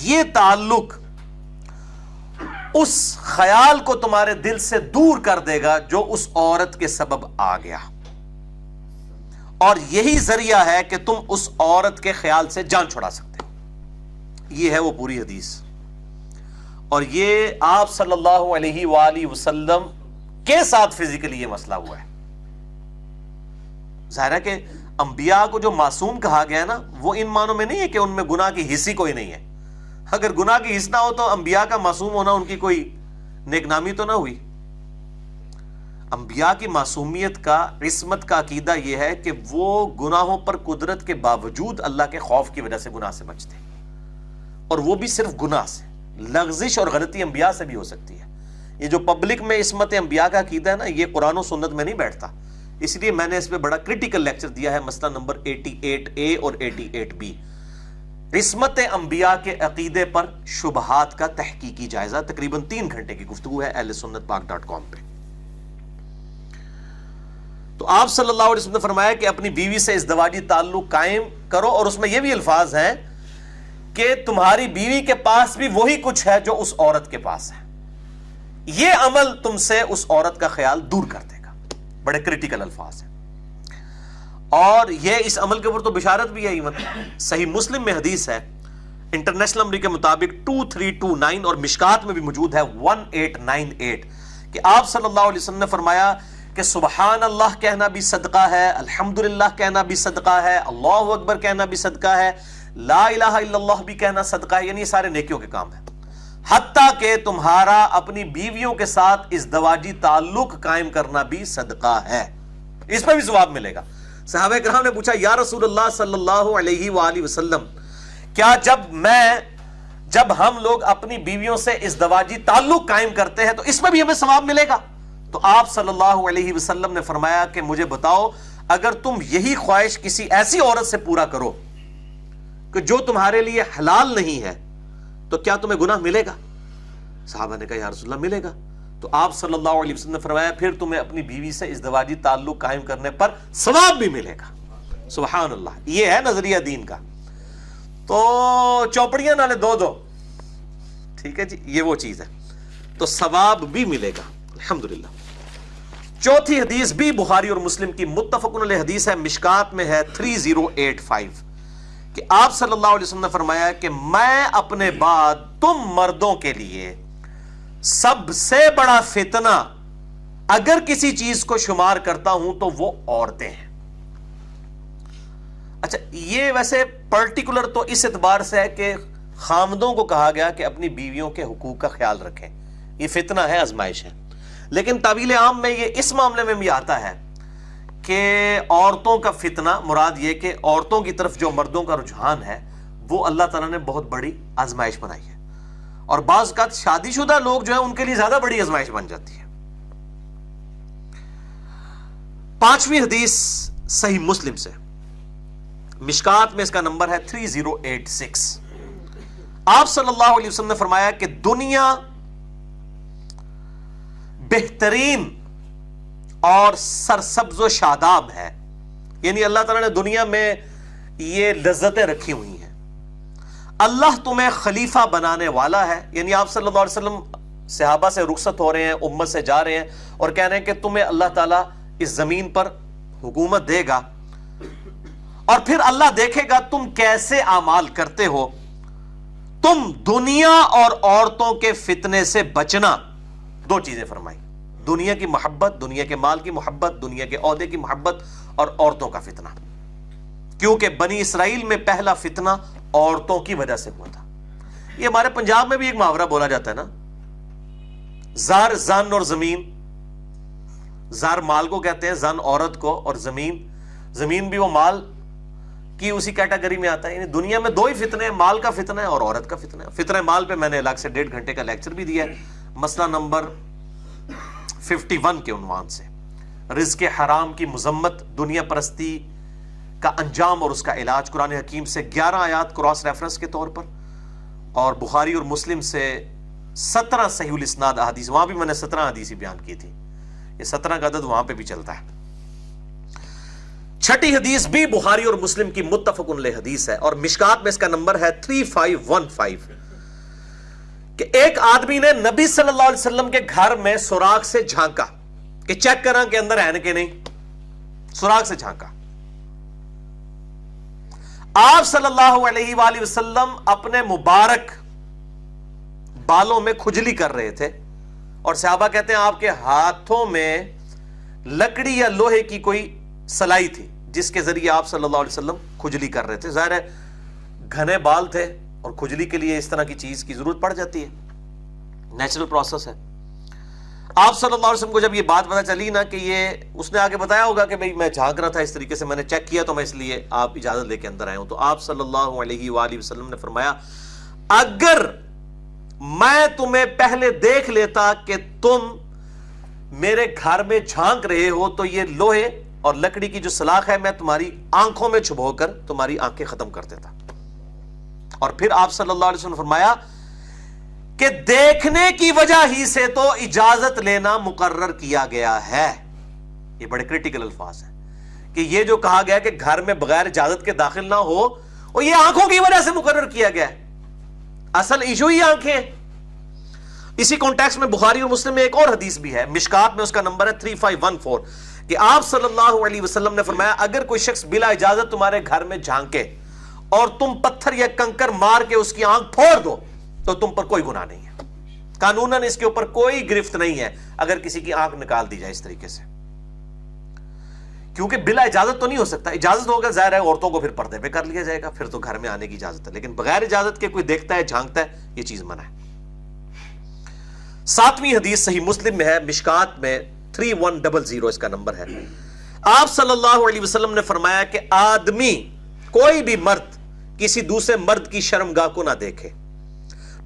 A: یہ تعلق اس خیال کو تمہارے دل سے دور کر دے گا جو اس عورت کے سبب آ گیا، اور یہی ذریعہ ہے کہ تم اس عورت کے خیال سے جان چھڑا سکتے ہو۔ یہ ہے وہ پوری حدیث، اور یہ آپ صلی اللہ علیہ وآلہ وسلم کے ساتھ فزیکلی یہ مسئلہ ہوا ہے۔ ظاہر ہے کہ انبیاء کو جو معصوم کہا گیا ہے نا، وہ ان معنوں میں نہیں ہے کہ ان میں گناہ کی حصی کوئی نہیں ہے۔ اگر گناہ کی حص نہ ہو تو انبیاء کا معصوم ہونا ان کی کوئی نیک نامی تو نہ ہوئی۔ انبیاء کی معصومیت کا، عصمت کا عقیدہ یہ ہے کہ وہ گناہوں پر قدرت کے باوجود اللہ کے خوف کی وجہ سے گناہ سے بچتے ہیں، اور وہ بھی صرف گناہ سے۔ لغزش اور غلطی انبیاء سے بھی ہو سکتی ہے۔ یہ جو پبلک میں عصمت انبیاء کا عقیدہ ہے نا، یہ قرآن و سنت میں نہیں بیٹھتا، اس لیے میں نے اس پہ بڑا کریٹیکل لیکچر دیا ہے، مسئلہ نمبر 88A اور 88B، عصمت انبیاء کے عقیدے پر شبہات کا تحقیقی جائزہ، تقریباً 3 گھنٹے کی گفتگو ہے اہلسنتپاک.com پہ۔ تو آپ صلی اللہ علیہ وسلم نے فرمایا کہ اپنی بیوی سے ازدواجی تعلق قائم کرو، اور اس میں یہ بھی الفاظ ہیں کہ تمہاری بیوی کے پاس بھی وہی کچھ ہے جو اس عورت کے پاس ہے، یہ عمل تم سے اس عورت کا خیال دور کر دے گا۔ بڑے کریٹیکل الفاظ ہیں۔ اور یہ اس عمل کے اوپر تو بشارت بھی ہے ایون. صحیح مسلم میں حدیث ہے انٹرنیشنل نمبر کے مطابق 2329 اور مشکات میں بھی موجود ہے 1898 کہ آپ صلی اللہ علیہ وسلم نے فرمایا کہ سبحان اللہ کہنا بھی صدقہ ہے, الحمدللہ کہنا بھی صدقہ ہے, اللہ اکبر کہنا بھی صدقہ ہے, لا الہ الا اللہ بھی کہنا صدقہ ہے. یعنی یہ سارے نیکیوں کے کام ہیں. حتیٰ کہ تمہارا اپنی بیویوں کے ساتھ ازدواجی تعلق قائم کرنا بھی صدقہ ہے, اس پہ بھی ثواب ملے گا. صحابہ کرام نے پوچھا یا رسول اللہ صلی اللہ علیہ وآلہ وسلم, کیا جب ہم لوگ اپنی بیویوں سے ازدواجی تعلق قائم کرتے ہیں تو اس میں بھی ہمیں ثواب ملے گا؟ تو آپ صلی اللہ علیہ وسلم نے فرمایا کہ مجھے بتاؤ, اگر تم یہی خواہش کسی ایسی عورت سے پورا کرو کہ جو تمہارے لیے حلال نہیں ہے تو کیا تمہیں گناہ ملے گا؟ صحابہ نے کہا یا رسول اللہ ملے گا. تو آپ صلی اللہ علیہ وسلم نے فرمایا پھر تمہیں اپنی بیوی سے ازدواجی تعلق قائم کرنے پر ثواب بھی ملے گا. سبحان اللہ, یہ ہے نظریہ دین کا. تو چوپڑیاں نالے دو ٹھیک ہے جی, یہ وہ چیز ہے, تو ثواب بھی ملے گا الحمدللہ. چوتھی حدیث بھی بخاری اور مسلم کی متفق علیہ حدیث ہے, مشکات میں ہے 3085 کہ آپ صلی اللہ علیہ وسلم نے فرمایا کہ میں اپنے بعد تم مردوں کے لیے سب سے بڑا فتنہ اگر کسی چیز کو شمار کرتا ہوں تو وہ عورتیں ہیں. اچھا, یہ ویسے پرٹیکولر تو اس اعتبار سے ہے کہ خامدوں کو کہا گیا کہ اپنی بیویوں کے حقوق کا خیال رکھیں, یہ فتنہ ہے, آزمائش ہے. لیکن تعویل عام میں یہ اس معاملے میں بھی آتا ہے کہ عورتوں کا فتنہ مراد یہ کہ عورتوں کی طرف جو مردوں کا رجحان ہے وہ اللہ تعالیٰ نے بہت بڑی آزمائش بنائی ہے, اور بعض اوقات شادی شدہ لوگ جو ہیں ان کے لیے زیادہ بڑی آزمائش بن جاتی ہے. پانچویں حدیث صحیح مسلم سے, مشکات میں اس کا نمبر ہے 3086. آپ صلی اللہ علیہ وسلم نے فرمایا کہ دنیا بہترین اور سرسبز و شاداب ہے, یعنی اللہ تعالیٰ نے دنیا میں یہ لذتیں رکھی ہوئی ہیں. اللہ تمہیں خلیفہ بنانے والا ہے, یعنی آپ صلی اللہ علیہ وسلم صحابہ سے رخصت ہو رہے ہیں, امت سے جا رہے ہیں اور کہہ رہے ہیں کہ تمہیں اللہ تعالیٰ اس زمین پر حکومت دے گا اور پھر اللہ دیکھے گا تم کیسے اعمال کرتے ہو. تم دنیا اور عورتوں کے فتنے سے بچنا. دو چیزیں فرمائی, دنیا کی محبت, دنیا کے مال کی محبت, دنیا کے عہدے کی محبت, اور عورتوں کا فتنہ, کیونکہ بنی اسرائیل میں پہلا فتنہ عورتوں کی وجہ سے ہوا تھا. یہ ہمارے پنجاب میں بھی ایک محاورہ بولا جاتا ہے نا, زار زن اور زمین. زار مال کو کہتے ہیں, زن عورت کو, اور زمین بھی وہ مال کی اسی کیٹیگری میں آتا ہے. یعنی دنیا میں دو ہی فتنے ہیں, مال کا فتنہ ہے اور عورت کا فتنہ ہے. فتنہ مال پہ میں نے الگ سے 1.5 گھنٹے کا لیکچر بھی دیا ہے, مسئلہ نمبر 51 کے عنوان سے, رزق حرام کی مذمت, دنیا پرستی کا انجام اور اس کا علاج. قرآن حکیم سے 11 آیات کراس ریفرنس کے طور پر, اور بخاری اور مسلم سے 17 صحیح الاسناد احادیث. وہاں بھی میں نے 17 حدیث بیان کی تھی, یہ 17 کا عدد وہاں پہ بھی چلتا ہے. چھٹی حدیث بھی بخاری اور مسلم کی متفق علیہ حدیث ہے, اور مشکات میں اس کا نمبر ہے 3515 کہ ایک آدمی نے نبی صلی اللہ علیہ وسلم کے گھر میں سوراخ سے جھانکا کہ چیک کرا کہ اندر ہے کہ نہیں. سوراخ سے جھانکا. آپ صلی اللہ علیہ وآلہ وسلم اپنے مبارک بالوں میں کھجلی کر رہے تھے, اور صحابہ کہتے ہیں آپ کے ہاتھوں میں لکڑی یا لوہے کی کوئی سلائی تھی جس کے ذریعے آپ صلی اللہ علیہ وسلم کھجلی کر رہے تھے. ظاہر ہے گھنے بال تھے اور کھجلی کے لیے اس طرح کی چیز کی ضرورت پڑ جاتی ہے, نیچرل پروسیس ہے. آپ صلی اللہ علیہ وسلم کو جب یہ بات پتہ چلی نا کہ یہ, اس نے آگے بتایا ہوگا کہ بھئی میں جھانک رہا تھا اس طریقے سے, میں نے چیک کیا تو میں اس لیے آپ اجازت لے کے اندر آئے ہوں. تو آپ صلی اللہ علیہ وآلہ وسلم نے فرمایا اگر میں تمہیں پہلے دیکھ لیتا کہ تم میرے گھر میں جھانک رہے ہو تو یہ لوہے اور لکڑی کی جو سلاخ ہے میں تمہاری آنکھوں میں چھپو کر تمہاری آنکھیں ختم کر دیتا. اور پھر آپ صلی اللہ علیہ وسلم نے فرمایا کہ دیکھنے کی وجہ ہی سے تو اجازت لینا مقرر کیا گیا ہے. یہ بڑے کریٹیکل الفاظ ہیں کہ یہ جو کہا گیا کہ گھر میں بغیر اجازت کے داخل نہ ہو, اور یہ آنکھوں کی وجہ سے مقرر کیا گیا ہے. اصل ایشو ہی آنکھیں. اسی کانٹیکسٹ میں بخاری اور مسلم میں ایک اور حدیث بھی ہے, مشکات میں اس کا نمبر ہے 3514 کہ آپ صلی اللہ علیہ وسلم نے فرمایا اگر کوئی شخص بلا اجازت تمہارے گھر میں جھانکے اور تم پتھر یا کنکر مار کے اس کی آنکھ پھوڑ دو تو تم پر کوئی گناہ نہیں ہے، قانوناً اس کے اوپر کوئی گرفت نہیں ہے اگر کسی کی آنکھ نکال دی جائے اس طریقے سے، کیونکہ بلا اجازت تو نہیں ہو سکتا، اجازت ہوگا ظاہر ہے عورتوں کو پھر پردے پہ کر لیا جائے گا، پھر تو گھر میں آنے کی اجازت ہے، لیکن بغیر اجازت کے کوئی دیکھتا ہے جھانکتا ہے یہ چیز منع ہے۔ 7ویں حدیث صحیح مسلم میں ہے، مشکات میں 3100 اس کا نمبر ہے۔ آپ صلی اللہ علیہ وسلم نے فرمایا کہ آدمی کوئی بھی مرد کسی دوسرے مرد کی شرمگاہ کو نہ دیکھے،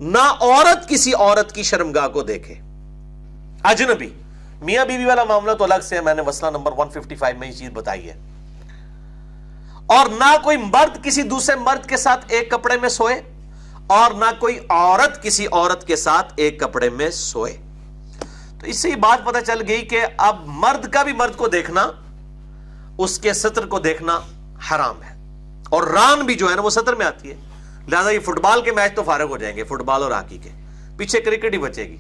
A: نہ عورت کسی عورت کی شرمگاہ کو دیکھے۔ اجنبی میاں بیوی والا معاملہ تو الگ سے ہے، میں نے مسئلہ نمبر 155 میں یہ چیز بتائی ہے، اور نہ کوئی مرد کسی دوسرے مرد کے ساتھ ایک کپڑے میں سوئے اور نہ کوئی عورت کسی عورت کے ساتھ ایک کپڑے میں سوئے۔ تو اس سے یہ بات پتہ چل گئی کہ اب مرد کا بھی مرد کو دیکھنا، اس کے سطر کو دیکھنا حرام ہے، اور ران بھی جو ہے نا وہ سطر میں آتی ہے، لہذا یہ فٹ بال کے میچ تو فارغ ہو جائیں گے، فٹ بال اور ہاکی کے، پیچھے کرکٹ ہی بچے گی۔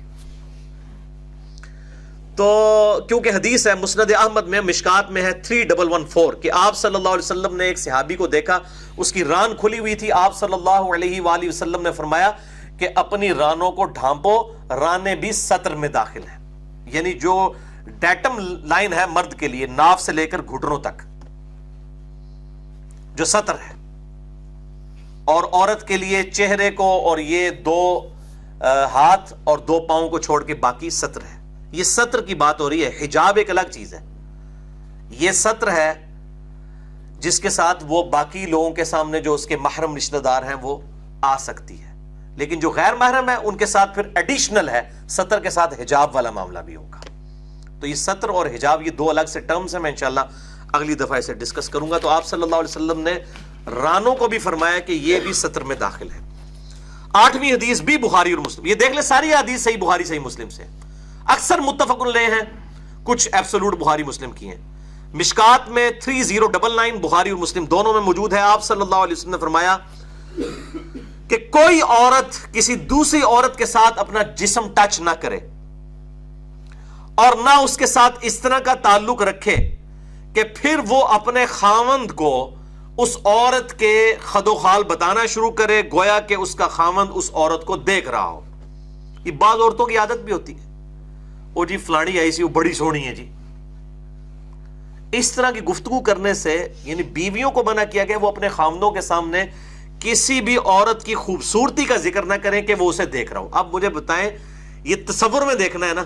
A: تو کیونکہ حدیث ہے مسند احمد میں مشکات میں ہے 3114 کہ آپ صلی اللہ علیہ وسلم نے ایک صحابی کو دیکھا، اس کی ران کھلی ہوئی تھی، آپ صلی اللہ علیہ وآلہ وسلم نے فرمایا کہ اپنی رانوں کو ڈھانپو، رانے بھی سطر میں داخل ہیں، یعنی جو ڈیٹم لائن ہے مرد کے لیے ناف سے لے کر گھٹنوں تک جو سطر ہے، اور عورت کے لیے چہرے کو اور یہ 2 ہاتھ اور 2 پاؤں کو چھوڑ کے باقی سطر ہے۔ یہ سطر کی بات ہو رہی ہے، حجاب ایک الگ چیز ہے، یہ سطر ہے جس کے ساتھ وہ باقی لوگوں کے سامنے جو اس کے محرم رشتہ دار ہیں وہ آ سکتی ہے، لیکن جو غیر محرم ہے ان کے ساتھ پھر ایڈیشنل ہے، سطر کے ساتھ حجاب والا معاملہ بھی ہوگا۔ تو یہ سطر اور حجاب یہ 2 الگ سے ٹرمز ہیں، میں انشاءاللہ اگلی دفعہ اسے ڈسکس کروں گا۔ تو آپ صلی اللہ علیہ وسلم نے رانوں کو بھی فرمایا کہ یہ بھی سطر میں داخل ہے۔ 8ویں حدیث بھی بخاری اور مسلم، یہ دیکھ لیں ساری حدیث صحیح بخاری صحیح مسلم سے، اکثر متفق علیہ ہیں، کچھ ایبسولوٹ بخاری مسلم کی ہیں۔ مشکات میں 3099 بخاری اور مسلم دونوں میں موجود ہے، آپ صلی اللہ علیہ وسلم نے فرمایا کہ کوئی عورت کسی دوسری عورت کے ساتھ اپنا جسم ٹچ نہ کرے اور نہ اس کے ساتھ اس طرح کا تعلق رکھے کہ پھر وہ اپنے خاوند کو اس عورت کے خد و خال بتانا شروع کرے گویا کہ اس کا خاوند اس عورت کو دیکھ رہا ہو۔ یہ بعض عورتوں کی عادت بھی ہوتی ہے، وہ جی فلانی آئی سی وہ بڑی سونی ہے جی، اس طرح کی گفتگو کرنے سے یعنی بیویوں کو منع کیا گیا وہ اپنے خاوندوں کے سامنے کسی بھی عورت کی خوبصورتی کا ذکر نہ کریں کہ وہ اسے دیکھ رہا ہو۔ اب مجھے بتائیں یہ تصور میں دیکھنا ہے نا،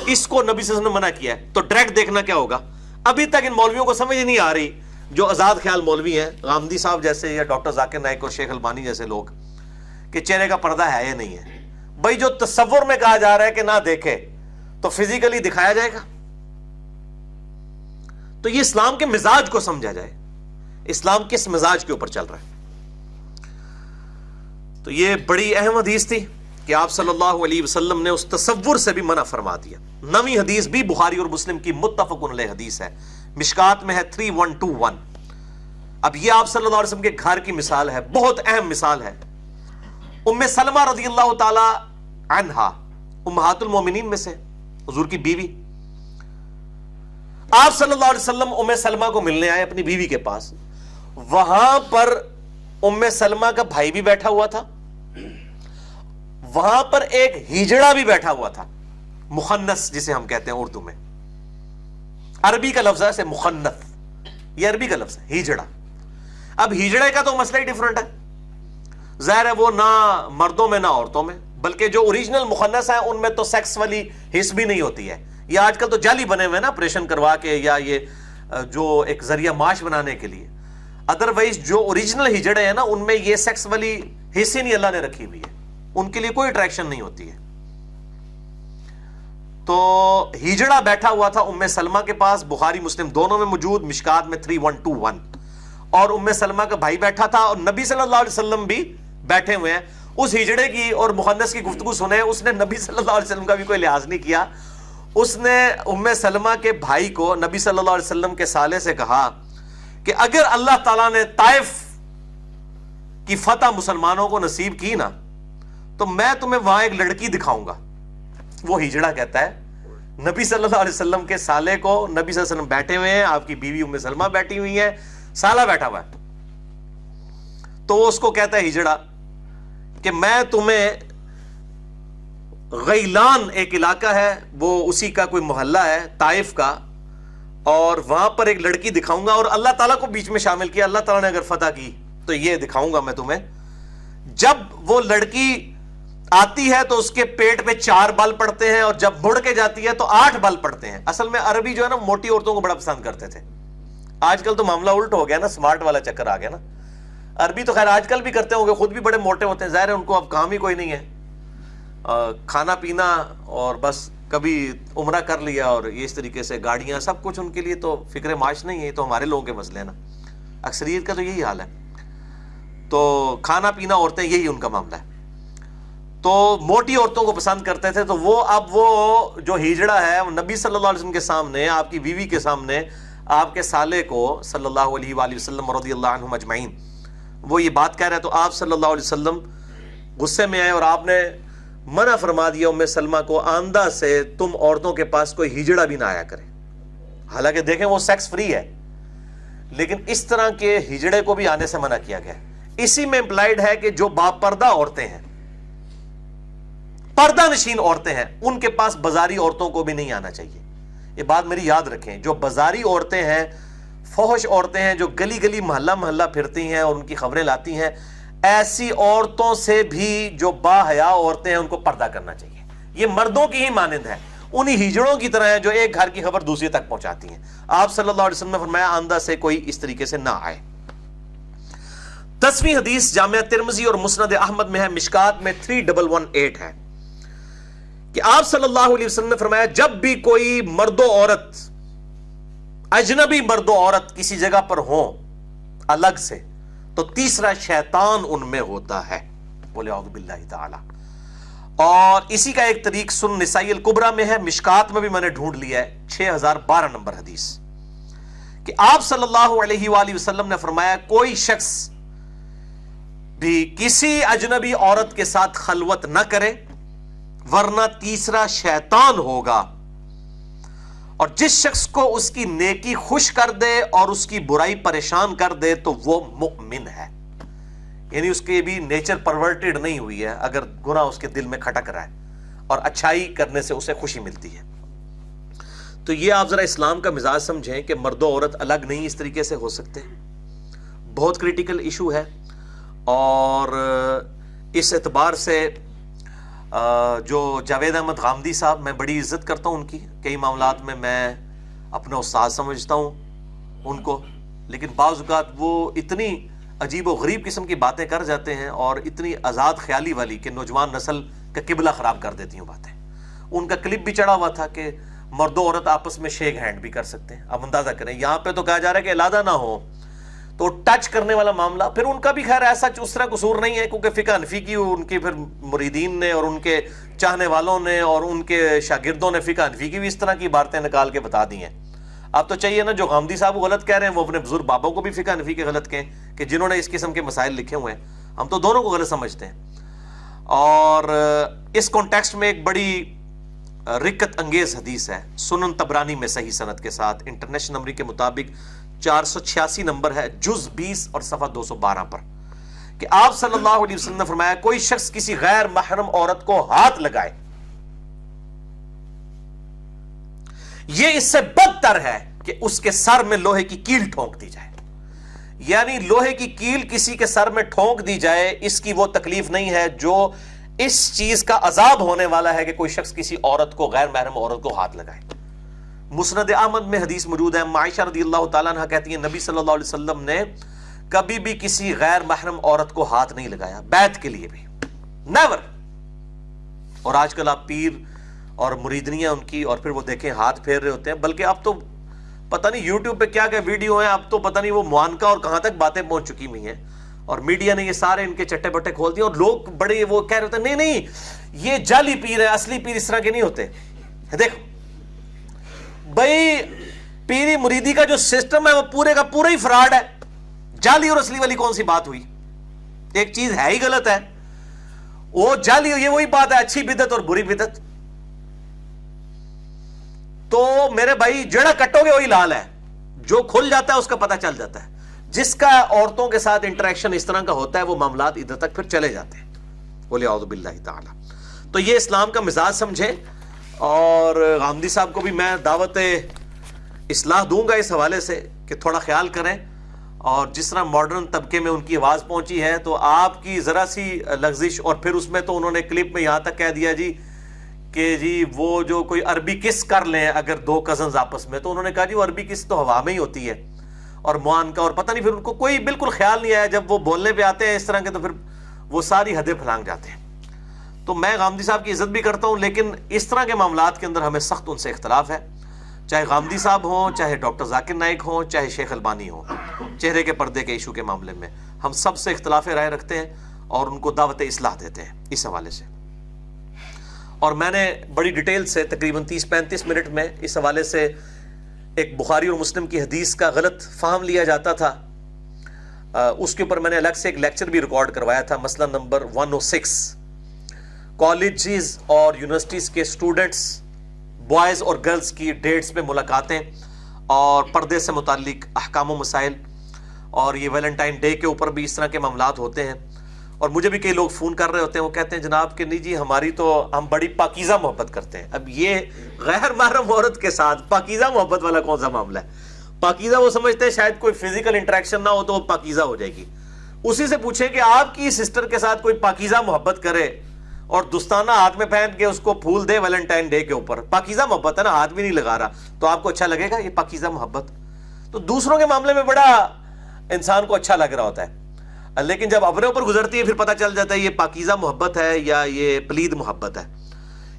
A: اس کو نبی صلی اللہ علیہ وسلم نے منع کیا ہے، تو ڈائریکٹ دیکھنا کیا ہوگا؟ ابھی تک ان مولویوں کو سمجھ نہیں آ رہی، جو آزاد خیال مولوی ہیں غامدی صاحب جیسے یا ڈاکٹر ذاکر نائک اور شیخ البانی جیسے لوگ، کہ چہرے کا پردہ ہے یا نہیں ہے۔ بھائی جو تصور میں کہا جا رہا ہے کہ نہ دیکھے تو فزیکلی دکھایا جائے گا؟ تو یہ اسلام کے مزاج کو سمجھا جائے، اسلام کس مزاج کے اوپر چل رہا ہے۔ تو یہ بڑی اہم حدیث تھی کہ آپ صلی اللہ علیہ وسلم نے اس تصور سے بھی منع فرما دیا۔ 9ویں حدیث بھی بخاری اور مسلم کی متفق علیہ حدیث ہے، مشکات میں ہے 3121۔ اب یہ آپ صلی اللہ علیہ وسلم کے گھر کی مثال ہے، بہت اہم مثال ہے۔ ام سلمہ رضی اللہ تعالی عنہا امہات المومنین میں سے، حضور کی بیوی، آپ صلی اللہ علیہ وسلم ام سلمہ کو ملنے آئے اپنی بیوی کے پاس، وہاں پر ام سلمہ کا بھائی بھی بیٹھا ہوا تھا، وہاں پر ایک ہیجڑا بھی بیٹھا ہوا تھا، مخنث جسے ہم کہتے ہیں اردو میں، عربی کا لفظ ہے مخنث، یہ عربی کا لفظ ہے ہیجڑا۔ اب ہیجڑے کا تو مسئلہ ہی ڈیفرنٹ ہے، ظاہر ہے وہ نہ مردوں میں نہ عورتوں میں، بلکہ جو اوریجنل مخنث ہیں ان میں تو سیکس والی حص بھی نہیں ہوتی ہے، یہ آج کل تو جعلی بنے ہوئے نا آپریشن کروا کے، یا یہ جو ایک ذریعہ معاش بنانے کے لیے، ادروائز جو اوریجنل ہجڑے ہیں نا ان میں یہ سیکس والی حص ہی نہیں اللہ نے رکھی ہوئی ہے، ان کے لیے کوئی اٹریکشن نہیں ہوتی ہے۔ تو ہجڑا بیٹھا ہوا تھا ام سلمہ کے پاس، بخاری مسلم دونوں میں موجود، مشکات میں 3121، اور ام سلمہ کا بھائی بیٹھا تھا اور نبی صلی اللہ علیہ وسلم بھی بیٹھے ہوئے ہیں۔ اس ہجڑے کی اور مخنث کی گفتگو سنے، اس نے نبی صلی اللہ علیہ وسلم کا بھی کوئی لحاظ نہیں کیا، اس نے ام سلمہ کے بھائی کو نبی صلی اللہ علیہ وسلم کے سالے سے کہا کہ اگر اللہ تعالیٰ نے طائف کی فتح مسلمانوں کو نصیب کی نا تو میں تمہیں وہاں ایک لڑکی دکھاؤں گا۔ وہ ہجڑا کہتا ہے نبی صلی اللہ علیہ وسلم کے سالے کو نبی صلی اللہ علیہ وسلم بیٹھے ہوئے ہیں, آپ کی بیوی ام سلمہ بیٹھی ہوئی ہے, سالہ بیٹھا ہوا ہے, تو وہ اس کو کہتا ہے ہجڑا کہ میں تمہیں غیلان ایک علاقہ ہے, وہ اسی کا کوئی محلہ ہے طائف کا, اور وہاں پر ایک لڑکی دکھاؤں گا, اور اللہ تعالیٰ کو بیچ میں شامل کیا, اللہ تعالیٰ نے اگر فتح کی تو یہ دکھاؤں گا میں تمہیں. جب وہ لڑکی آتی ہے تو اس کے پیٹ پہ 4 بال پڑتے ہیں, اور جب مڑ کے جاتی ہے تو 8 بال پڑتے ہیں. اصل میں عربی جو ہے نا موٹی عورتوں کو بڑا پسند کرتے تھے. آج کل تو معاملہ الٹ ہو گیا نا, سمارٹ والا چکر آ گیا نا. عربی تو خیر آج کل بھی کرتے ہوں گے, خود بھی بڑے موٹے ہوتے ہیں, ظاہر ہے ان کو اب کام ہی کوئی نہیں ہے, کھانا پینا اور بس کبھی عمرہ کر لیا, اور یہ اس طریقے سے گاڑیاں, سب کچھ ان کے لیے تو فکر معاش نہیں ہے. یہ تو ہمارے لوگوں کے مسئلے ہیں نا, اکثریت کا تو یہی حال ہے. تو کھانا پینا عورتیں, یہی ان کا معاملہ ہے. تو موٹی عورتوں کو پسند کرتے تھے. تو وہ اب وہ جو ہجڑا ہے وہ نبی صلی اللہ علیہ وسلم کے سامنے, آپ کی بیوی کے سامنے, آپ کے سالے کو صلی اللہ علیہ وآلہ وسلم رضی اللہ عنہم اجمعین, وہ یہ بات کہہ رہے ہیں. تو آپ صلی اللہ علیہ وسلم غصے میں آئے, اور آپ نے منع فرما دیا ام سلمہ کو, آندہ سے تم عورتوں کے پاس کوئی ہجڑا بھی نہ آیا کرے. حالانکہ دیکھیں وہ سیکس فری ہے, لیکن اس طرح کے ہجڑے کو بھی آنے سے منع کیا گیا. اسی میں امپلائڈ ہے کہ جو باپردہ عورتیں ہیں, پردہ نشین عورتیں ہیں, ان کے پاس بازاری عورتوں کو بھی نہیں آنا چاہیے. یہ بات میری یاد رکھیں. جو بازاری عورتیں ہیں, فحش عورتیں ہیں, جو گلی گلی محلہ محلہ پھرتی ہیں اور ان کی خبریں لاتی ہیں, ایسی عورتوں سے بھی جو با حیا عورتیں ہیں ان کو پردہ کرنا چاہیے. یہ مردوں کی ہی مانند ہے, انہی ہجڑوں کی طرح ہے جو ایک گھر کی خبر دوسری تک پہنچاتی ہیں. آپ صلی اللہ علیہ وسلم نے فرمایا آندہ سے کوئی اس طریقے سے نہ آئے. 10ویں حدیث جامعہ ترمذی اور مسند احمد میں ہے, مشکات میں 3118 ہے کہ آپ صلی اللہ علیہ وسلم نے فرمایا جب بھی کوئی مرد و عورت, اجنبی مرد و عورت کسی جگہ پر ہوں الگ سے, تو تیسرا شیطان ان میں ہوتا ہے. بولے اعوذ باللہ تعالی. اور اسی کا ایک طریق سنن نسائی الکبریٰ میں ہے, مشکات میں بھی میں نے ڈھونڈ لیا ہے, 6012 نمبر حدیث, کہ آپ صلی اللہ علیہ وآلہ وسلم نے فرمایا کوئی شخص بھی کسی اجنبی عورت کے ساتھ خلوت نہ کرے, ورنہ تیسرا شیطان ہوگا, اور جس شخص کو اس کی نیکی خوش کر دے اور اس کی برائی پریشان کر دے تو وہ مؤمن ہے. یعنی اس کی بھی نیچر پرورٹڈ نہیں ہوئی ہے, اگر گناہ اس کے دل میں کھٹک رہا ہے, اور اچھائی کرنے سے اسے خوشی ملتی ہے. تو یہ آپ ذرا اسلام کا مزاج سمجھیں کہ مرد و عورت الگ نہیں اس طریقے سے ہو سکتے. بہت کریٹیکل ایشو ہے. اور اس اعتبار سے جو جاوید احمد غامدی صاحب, میں بڑی عزت کرتا ہوں ان کی, کئی معاملات میں اپنا استاد سمجھتا ہوں ان کو, لیکن بعض اوقات وہ اتنی عجیب و غریب قسم کی باتیں کر جاتے ہیں, اور اتنی آزاد خیالی والی کہ نوجوان نسل کا قبلہ خراب کر دیتی ہوں باتیں. ان کا کلپ بھی چڑھا ہوا تھا کہ مرد و عورت آپس میں شیک ہینڈ بھی کر سکتے ہیں. اب اندازہ کریں, یہاں پہ تو کہا جا رہا ہے کہ علادہ نہ ہو, تو ٹچ کرنے والا معاملہ, پھر ان کا بھی خیر ایسا اس طرح قصور نہیں ہے, کیونکہ فقہ حنفی کی ان کے پھر مریدین نے اور ان کے چاہنے والوں نے اور ان کے شاگردوں نے فقہ حنفی کی بھی اس طرح کی باتیں نکال کے بتا دی ہیں. اب تو چاہیے نا جو غامدی صاحب غلط کہہ رہے ہیں وہ اپنے بزرگ بابوں کو بھی فقہ حنفی کے غلط کہیں, کہ جنہوں نے اس قسم کے مسائل لکھے ہوئے ہیں. ہم تو دونوں کو غلط سمجھتے ہیں. اور اس کانٹیکسٹ میں ایک بڑی رکت انگیز حدیث ہے, سنن طبرانی میں صحیح سند کے ساتھ, انٹرنیشنل نمبر کے مطابق 486 نمبر ہے, جز 20 اور صفحہ 212 پر, کہ آپ صلی اللہ علیہ وسلم نے فرمایا کوئی شخص کسی غیر محرم عورت کو ہاتھ لگائے, یہ اس سے بدتر ہے کہ اس کے سر میں لوہے کی کیل ٹھونک دی جائے. یعنی لوہے کی کیل کسی کے سر میں ٹھونک دی جائے, اس کی وہ تکلیف نہیں ہے جو اس چیز کا عذاب ہونے والا ہے کہ کوئی شخص کسی عورت کو, غیر محرم عورت کو ہاتھ لگائے. مسند احمد میں حدیث موجود ہے, عائشہ رضی اللہ تعالیٰ عنہ کہتی ہیں نبی صلی اللہ علیہ وسلم نے کبھی بھی کسی غیر محرم عورت کو ہاتھ نہیں لگایا, بیعت کے لیے بھی, نیور. اور آج کل آپ پیر اور مریدنیاں ان کی, اور پھر وہ دیکھیں ہاتھ پھیر رہے ہوتے ہیں, بلکہ اب تو پتہ نہیں یوٹیوب پہ کیا کیا ویڈیو ہیں, اب تو پتہ نہیں وہ معانقہ اور کہاں تک باتیں پہنچ چکی ہوئی ہیں, اور میڈیا نے یہ سارے ان کے چٹے بٹے کھول دیے, اور لوگ بڑے وہ کہہ رہے ہوتے ہیں نہیں یہ جعلی پیر ہے, اصلی پیر اس طرح کے نہیں ہوتے. دیکھو بھائی, پیری مریدی کا جو سسٹم ہے وہ پورے کا پورا ہی فراڈ ہے. جعلی اور اصلی والی کون سی بات ہوئی؟ ایک چیز ہے ہی غلط ہے, وہ جعلی, یہ وہی بات ہے اچھی بدعت اور بری بدعت. تو میرے بھائی جڑا کٹو گے وہی لال ہے، جو کھل جاتا ہے اس کا پتہ چل جاتا ہے. جس کا عورتوں کے ساتھ انٹریکشن اس طرح کا ہوتا ہے وہ معاملات ادھر تک پھر چلے جاتے ہیں. بولے اعوذ باللہ تعالی. تو یہ اسلام کا مزاج سمجھے. اور غامدی صاحب کو بھی میں دعوت اصلاح دوں گا اس حوالے سے کہ تھوڑا خیال کریں. اور جس طرح ماڈرن طبقے میں ان کی آواز پہنچی ہے تو آپ کی ذرا سی لغزش، اور پھر اس میں تو انہوں نے کلپ میں یہاں تک کہہ دیا جی کہ جی وہ جو کوئی عربی کس کر لیں اگر دو کزنز آپس میں، تو انہوں نے کہا جی وہ عربی کس تو ہوا میں ہی ہوتی ہے اور معان کا، اور پتہ نہیں پھر ان کو کوئی بالکل خیال نہیں آیا. جب وہ بولنے پہ آتے ہیں اس طرح کے تو پھر وہ ساری حدیں پھلانگ جاتے ہیں. تو میں غامدی صاحب کی عزت بھی کرتا ہوں، لیکن اس طرح کے معاملات کے اندر ہمیں سخت ان سے اختلاف ہے. چاہے غامدی صاحب ہوں، چاہے ڈاکٹر ذاکر نائک ہوں، چاہے شیخ البانی ہوں، چہرے کے پردے کے ایشو کے معاملے میں ہم سب سے اختلاف رائے رکھتے ہیں اور ان کو دعوت اصلاح دیتے ہیں اس حوالے سے. اور میں نے بڑی ڈیٹیل سے تقریباً 30-35 منٹ میں اس حوالے سے ایک بخاری اور مسلم کی حدیث کا غلط فہم لیا جاتا تھا، اس کے اوپر میں نے الگ سے ایک لیکچر بھی ریکارڈ کروایا تھا. مسئلہ نمبر 106، کالجز اور یونیورسٹیز کے اسٹوڈنٹس بوائز اور گرلز کی ڈیٹس پہ ملاقاتیں اور پردے سے متعلق احکام و مسائل. اور یہ ویلنٹائن ڈے کے اوپر بھی اس طرح کے معاملات ہوتے ہیں. اور مجھے بھی کئی لوگ فون کر رہے ہوتے ہیں، وہ کہتے ہیں جناب کہ نہیں جی ہماری تو ہم بڑی پاکیزہ محبت کرتے ہیں. اب یہ غیر محرم عورت کے ساتھ پاکیزہ محبت والا کون سا معاملہ ہے؟ پاکیزہ وہ سمجھتے ہیں شاید کوئی فزیکل انٹریکشن نہ ہو تو وہ پاکیزہ ہو جائے گی. اسی سے پوچھیں کہ آپ کی سسٹر کے ساتھ کوئی پاکیزہ محبت کرے اور دستانہ ہاتھ میں پہن کے اس کو پھول دے ویلنٹائن ڈے کے اوپر، پاکیزہ محبت ہے نا، ہاتھ بھی نہیں لگا رہا، تو آپ کو اچھا لگے گا یہ پاکیزہ محبت؟ تو دوسروں کے معاملے میں بڑا انسان کو اچھا لگ رہا ہوتا ہے، لیکن جب اپنے اوپر گزرتی ہے پھر پتہ چل جاتا ہے یہ پاکیزہ محبت ہے یا یہ پلید محبت ہے.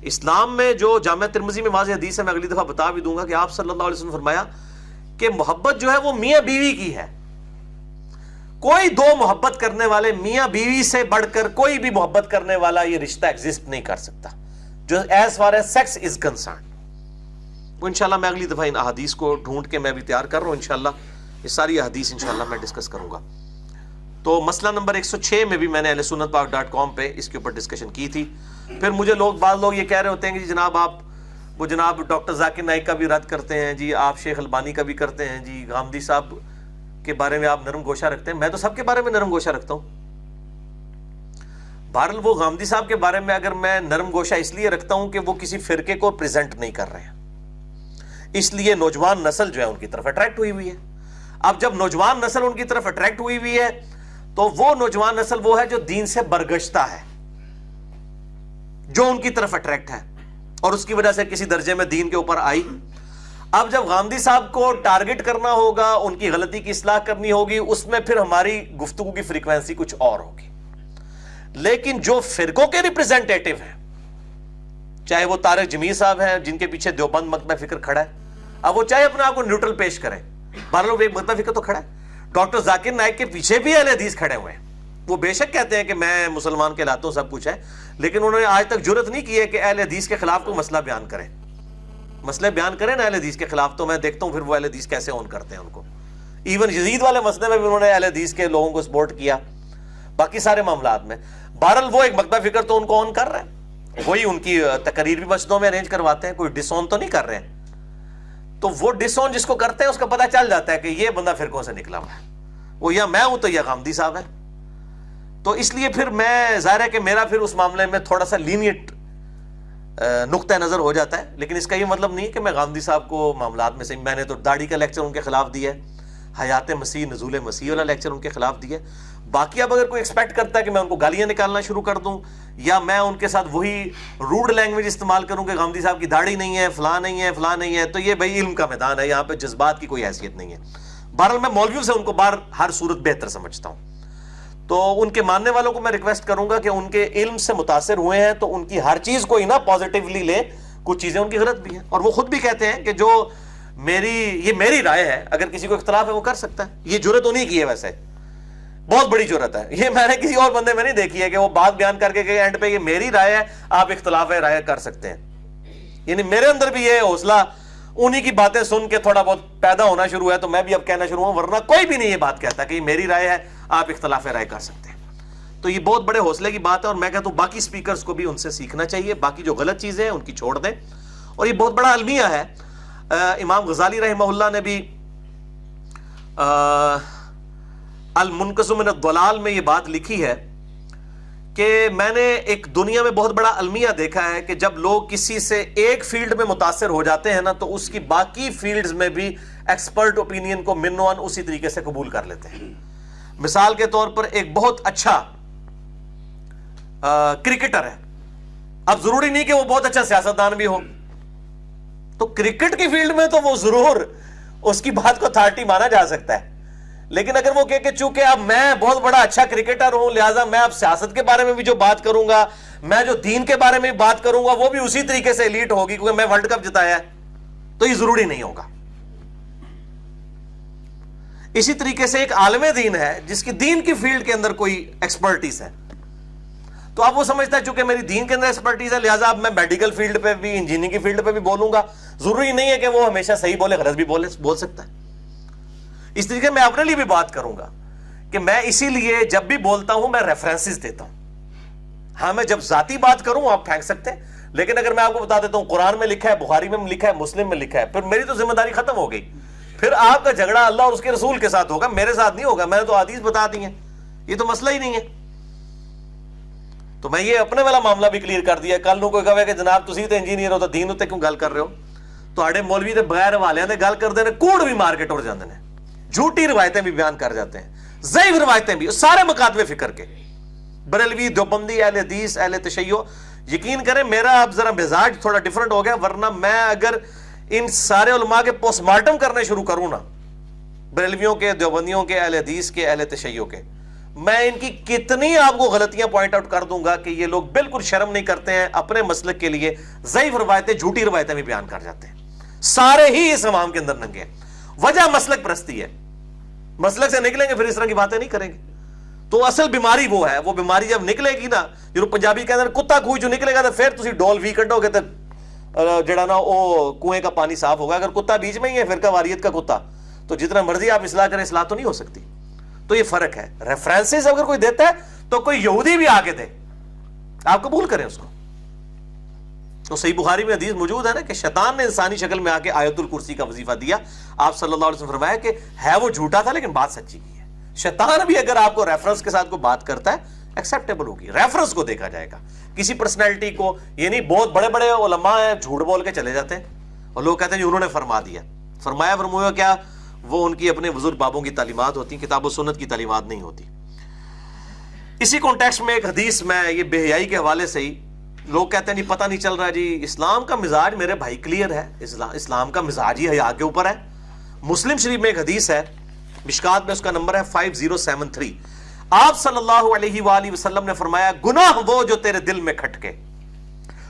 A: اسلام میں جو جامعہ ترمذی میں واضح حدیث ہے، میں اگلی دفعہ بتا بھی دوں گا کہ آپ صلی اللہ علیہ وسلم نے فرمایا کہ محبت جو ہے وہ میاں بیوی کی ہے. کوئی دو محبت کرنے والے میاں بیوی سے بڑھ کر کوئی بھی محبت کرنے والا یہ رشتہ ایگزسٹ نہیں کر سکتا جو as far as sex is concerned. تو انشاءاللہ میں اگلی دفعہ ان احادیث کو ڈھونڈ کے میں بھی تیار کر رہا ہوں، انشاءاللہ یہ ساری احادیث انشاءاللہ میں ڈسکس کروں گا. تو مسئلہ نمبر 106 میں بھی میں نے اہلسنتپاک.com پہ اس کے اوپر ڈسکشن کی تھی. پھر مجھے بعض لوگ یہ کہہ رہے ہوتے ہیں کہ جناب آپ وہ جناب ڈاکٹر ذاکر نائک کا بھی رد کرتے ہیں جی، آپ شیخ البانی کا بھی کرتے ہیں جی، غامدی صاحب کے بارے میں آپ نرم گوشہ رکھتے ہیں. میں تو سب کے بارے میں نرم گوشہ رکھتا ہوں. بہرحال وہ غامدی صاحب کے بارے میں اگر میں نرم گوشہ اس لیے رکھتا ہوں کہ وہ کسی فرقے کو پریزنٹ نہیں کر رہے ہیں، اس لیے نوجوان نسل جو ہے ان کی طرف اٹریکٹ ہوئی ہوئی ہے. اب جب نوجوان نسل ان کی طرف اٹریکٹ ہوئی ہوئی ہے تو وہ نوجوان نسل وہ ہے جو دین سے برگشتہ ہے، جو ان کی طرف اٹریکٹ ہے اور اس کی وجہ سے کسی درجے میں دین کے اوپر آئی. اب جب غامدی صاحب کو ٹارگٹ کرنا ہوگا، ان کی غلطی کی اصلاح کرنی ہوگی، اس میں پھر ہماری گفتگو کی فریکوینسی کچھ اور ہوگی. لیکن جو فرقوں کے ریپریزنٹیٹیو ہیں، چاہے وہ طارق جمیل صاحب ہیں جن کے پیچھے دیوبند مکتبہ فکر کھڑا ہے، اب وہ چاہے اپنے آپ کو نیوٹرل پیش کریں، بہرحال ایک مکتبہ فکر تو کھڑا ہے. ڈاکٹر ذاکر نائک کے پیچھے بھی اہل حدیث کھڑے ہوئے ہیں. وہ بے شک کہتے ہیں کہ میں مسلمان کہلاتا ہوں، سب کچھ ہے، لیکن انہوں نے آج تک جرت نہیں کی ہے کہ اہل حدیث کے خلاف کوئی مسئلہ بیان کریں. مسئلے بیان کریں نا اہل حدیث کے خلاف تو میں دیکھتا ہوں پھر وہ اہل حدیث کیسے اون کرتے ہیں ان کو. ایون یزید والے مسئلے میں بھی انہوں نے اہل حدیث کے لوگوں کو سپورٹ کیا، باقی سارے معاملات میں. بہرحال وہ ایک مکتبہ فکر تو ان کو آن کر رہے ہیں، وہی ان کی تقریر بھی مسجدوں میں ارینج کرواتے ہیں، کوئی ڈس آن تو نہیں کر رہے ہیں. تو وہ ڈس آن جس کو کرتے ہیں اس کا پتہ چل جاتا ہے کہ یہ بندہ فرقوں سے نکلا ہوا ہے، وہ یا میں ہوں تو یا غامدی صاحب ہے. تو اس لیے پھر میں ظاہر ہے کہ میرا پھر اس معاملے میں تھوڑا سا لینیٹ نقطہ نظر ہو جاتا ہے. لیکن اس کا یہ مطلب نہیں کہ میں غامدی صاحب کو معاملات میں سے، میں نے تو داڑھی کا لیکچر ان کے خلاف دیا ہے، حیات مسیح نزول مسیح والا لیکچر ان کے خلاف دیا ہے. باقی اب اگر کوئی ایکسپیکٹ کرتا ہے کہ میں ان کو گالیاں نکالنا شروع کر دوں یا میں ان کے ساتھ وہی روڈ لینگویج استعمال کروں کہ غامدی صاحب کی داڑھی نہیں ہے، فلاں نہیں ہے، فلاں نہیں ہے، تو یہ بھائی علم کا میدان ہے، یہاں پہ جذبات کی کوئی حیثیت نہیں ہے. بہرحال میں مولویوں سے ان کو ہر صورت بہتر سمجھتا ہوں. تو ان کے ماننے والوں کو میں ریکویسٹ کروں گا کہ ان کے علم سے متاثر ہوئے ہیں تو ان کی ہر چیز کو ہی نا پازیٹیولی لیں، کچھ چیزیں ان کی غلط بھی ہیں. اور وہ خود بھی کہتے ہیں کہ جو یہ میری رائے ہے، اگر کسی کو اختلاف ہے وہ کر سکتا ہے. یہ جرت انہیں کی ہے، ویسے بہت بڑی جرت ہے، یہ میں نے کسی اور بندے میں نہیں دیکھی ہے کہ وہ بات بیان کر کے کہ اینڈ پہ یہ میری رائے ہے، آپ اختلاف رائے کر سکتے ہیں. یعنی میرے اندر بھی یہ حوصلہ انہی کی باتیں سن کے تھوڑا بہت پیدا ہونا شروع ہے، تو میں بھی اب کہنا شروع ہوں، ورنہ کوئی بھی نہیں یہ بات کہتا کہ یہ میری رائے ہے، آپ اختلاف رائے کر سکتے ہیں. تو یہ بہت بڑے حوصلے کی بات ہے، اور میں کہتا ہوں باقی سپیکرز کو بھی ان سے سیکھنا چاہیے. باقی جو غلط چیزیں ہیں ان کی چھوڑ دیں. اور یہ بہت بڑا المیہ ہے. امام غزالی رحمہ اللہ نے بھی المنقذ من الضلال میں یہ بات لکھی ہے کہ میں نے ایک دنیا میں بہت بڑا المیہ دیکھا ہے کہ جب لوگ کسی سے ایک فیلڈ میں متاثر ہو جاتے ہیں نا تو اس کی باقی فیلڈز میں بھی ایکسپرٹ اوپینین کو منوان اسی طریقے سے قبول کر لیتے ہیں. مثال کے طور پر ایک بہت اچھا کرکٹر ہے, اب ضروری نہیں کہ وہ بہت اچھا سیاستدان بھی ہو, تو کرکٹ کی فیلڈ میں تو وہ ضرور اس کی بات کو اتھارٹی مانا جا سکتا ہے, لیکن اگر وہ کہ چونکہ اب میں بہت بڑا اچھا کرکٹر ہوں لہٰذا میں اب سیاست کے بارے میں بھی جو بات کروں گا, میں جو دین کے بارے میں بھی بات کروں گا وہ بھی اسی طریقے سے ایلیٹ ہوگی کیونکہ میں ورلڈ کپ جتایا ہے, تو یہ ضروری نہیں ہوگا. اسی طریقے سے ایک عالم دین ہے جس کی دین کی فیلڈ کے اندر کوئی ایکسپرٹیز ہے, تو اب وہ سمجھتا ہے چونکہ میری دین کے اندر ایکسپرٹیز ہے لہٰذا اب میں میڈیکل فیلڈ پہ بھی انجینئرنگ کی فیلڈ پہ بھی بولوں گا. ضروری نہیں ہے کہ وہ ہمیشہ صحیح بولے, غلط بھی بول سکتا ہے. اس طریقے میں اپنے لیے بھی بات کروں گا کہ میں اسی لیے جب بھی بولتا ہوں میں ریفرنسز دیتا ہوں. ہاں میں جب ذاتی بات کروں آپ پھینک سکتے ہیں, لیکن اگر میں آپ کو بتا دیتا ہوں قرآن میں لکھا ہے, بخاری میں لکھا ہے, مسلم میں لکھا ہے, پھر میری تو ذمہ داری ختم ہو گئی. پھر آپ کا جھگڑا اللہ اور اس کے رسول کے ساتھ ہوگا, میرے ساتھ نہیں ہوگا. میں نے تو حدیث بتا دی ہیں, یہ تو مسئلہ ہی نہیں ہے. تو میں یہ اپنے والا معاملہ بھی کلیئر کر دیا. کل نو کوئی کہے کہ جناب تسی تے انجینئر ہو تو دین اتنے کیوں گل کر رہے ہو, تواڈے مولوی تے بغیر حوالے دے گل کردے نے, کوڑ بھی مار کے ٹر جاندے نے, جھوٹی روایتیں بھی بیان کر جاتے ہیں, ضعیف روایتیں بھی, سارے مکاتبے فکر کے, بریلوی, دیوبندی, اہل حدیث, اہل تشیع. یقین کریں میرا اب ذرا مزاج تھوڑا ڈیفرنٹ ہو گیا, ورنہ میں اگر ان سارے علماء کے پوسٹ مارٹم کرنے شروع کروں نا, بریلویوں کے, دیوبندیوں کے, اہل حدیث کے, اہل تشیع کے, میں ان کی کتنی آپ کو غلطیاں پوائنٹ آؤٹ کر دوں گا کہ یہ لوگ بالکل شرم نہیں کرتے ہیں, اپنے مسلک کے لیے ضعیف روایتیں, جھوٹی روایتیں بھی بیان کر جاتے ہیں. سارے ہی اس عوام کے اندر ننگے ہیں. وجہ مسلک پرستی ہے. مسلک سے نکلیں گے پھر اس طرح کی باتیں نہیں کریں گے. تو اصل بیماری وہ ہے, وہ بیماری جب نکلے گی نا, جو پنجابی کے اندر کتا کوئی جو نکلے گا تو پھر تسی ڈول بھی کڈو گے تو جڑا نا وہ کنویں کا پانی صاف ہوگا. اگر کتا بیچ میں ہی ہے فرقہ واریت کا کتا, تو جتنا مرضی آپ اصلاح کریں اصلاح تو نہیں ہو سکتی. تو یہ فرق ہے. ریفرنسز اگر کوئی دیتا ہے تو کوئی یہودی بھی آگے دے, آپ قبول کریں اس کو. تو صحیح بخاری میں حدیث موجود ہے نا کہ شیطان نے انسانی شکل میں آ کے آیت الکرسی کا وظیفہ دیا. آپ صلی اللہ علیہ وسلم فرمایا کہ ہے وہ جھوٹا تھا لیکن بات سچی کی ہے. شیطان بھی اگر آپ کو ریفرنس کے ساتھ کوئی بات کرتا ہے ایکسیپٹیبل ہوگی, ریفرنس کو دیکھا جائے گا, کسی پرسنالٹی کو. یہ نہیں بہت بڑے بڑے علماء ہیں جھوٹ بول کے چلے جاتے ہیں اور لوگ کہتے ہیں انہوں نے فرما دیا. فرمایا فرمویا کیا, وہ ان کی اپنے بزرگ بابوں کی تعلیمات ہوتی ہیں, کتاب و سنت کی تعلیمات نہیں ہوتی. اسی کانٹیکسٹ میں ایک حدیث, میں یہ بے حیائی کے حوالے سے ہی, لوگ کہتے ہیں جی پتہ نہیں چل رہا جی اسلام کا مزاج. میرے بھائی کلیئر ہے, اسلام کا مزاج ہی حیا کے اوپر ہے. مسلم شریف میں ایک حدیث ہے, مشکات میں اس کا نمبر ہے 5073. آپ صلی اللہ علیہ وآلہ وسلم نے فرمایا, گناہ وہ جو تیرے دل میں کھٹکے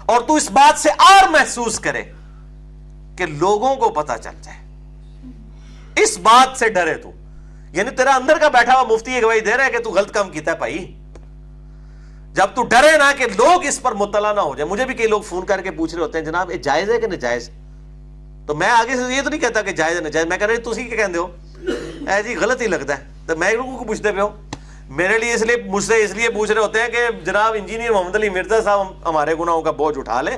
A: اور تو اس بات سے آر محسوس کرے کہ لوگوں کو پتہ چل جائے, اس بات سے ڈرے تو. یعنی تیرا اندر کا بیٹھا ہوا مفتی ایک گواہی دے رہا ہے کہ تو غلط کام کیتا ہے بھائی. جب تو ڈرے نا کہ لوگ اس پر مطلع نہ ہو جائے. مجھے بھی کئی لوگ فون کر کے پوچھ رہے ہوتے ہیں جناب یہ جائز ہے کہ ناجائز, تو میں آگے سے یہ تو نہیں کہتا کہ جائز ہے ناجائز, میں کہہ رہا ہوں تسی کیا کہندے ہو, اے جی غلط ہی لگتا ہے. تو میں لوگوں کو پوچھتے پہ ہوں, میرے لیے اس لیے مجھ سے اس لیے پوچھ رہے ہوتے ہیں کہ جناب انجینئر محمد علی مرزا صاحب ہمارے گناہوں کا بوجھ اٹھا لے,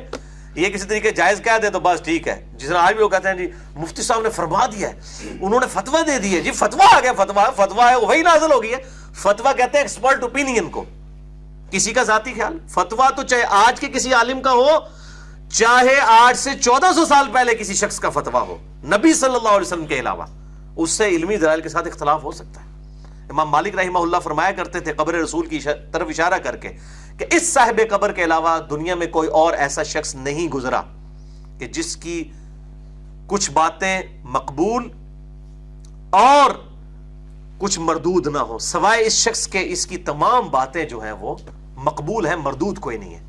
A: یہ کسی طریقے جائز کہہ دے تو بس ٹھیک ہے. جس طرح آج بھی وہ کہتے ہیں جی مفتی صاحب نے فرما دیا ہے, انہوں نے فتویٰ دے دی ہے. جی فتویٰ آ گیا, فتویٰ ہے وہی نازل ہو گئی ہے. فتویٰ کہتے ہیں ایکسپرٹ اوپینین کو, کسی کا ذاتی خیال. فتویٰ تو چاہے آج کے کسی عالم کا ہو, چاہے آج سے 1400 سال پہلے کسی شخص کا فتویٰ ہو, نبی صلی اللہ علیہ وسلم کے علاوہ, اس سے علمی دلائل کے ساتھ اختلاف ہو سکتا ہے. امام مالک رحمہ اللہ فرمایا کرتے تھے قبر رسول کی طرف اشارہ کر کے کہ اس صاحب قبر کے علاوہ دنیا میں کوئی اور ایسا شخص نہیں گزرا کہ جس کی کچھ باتیں مقبول اور کچھ مردود نہ ہو, سوائے اس شخص کے اس کی تمام باتیں جو ہیں وہ مقبول ہیں, مردود کوئی نہیں ہے.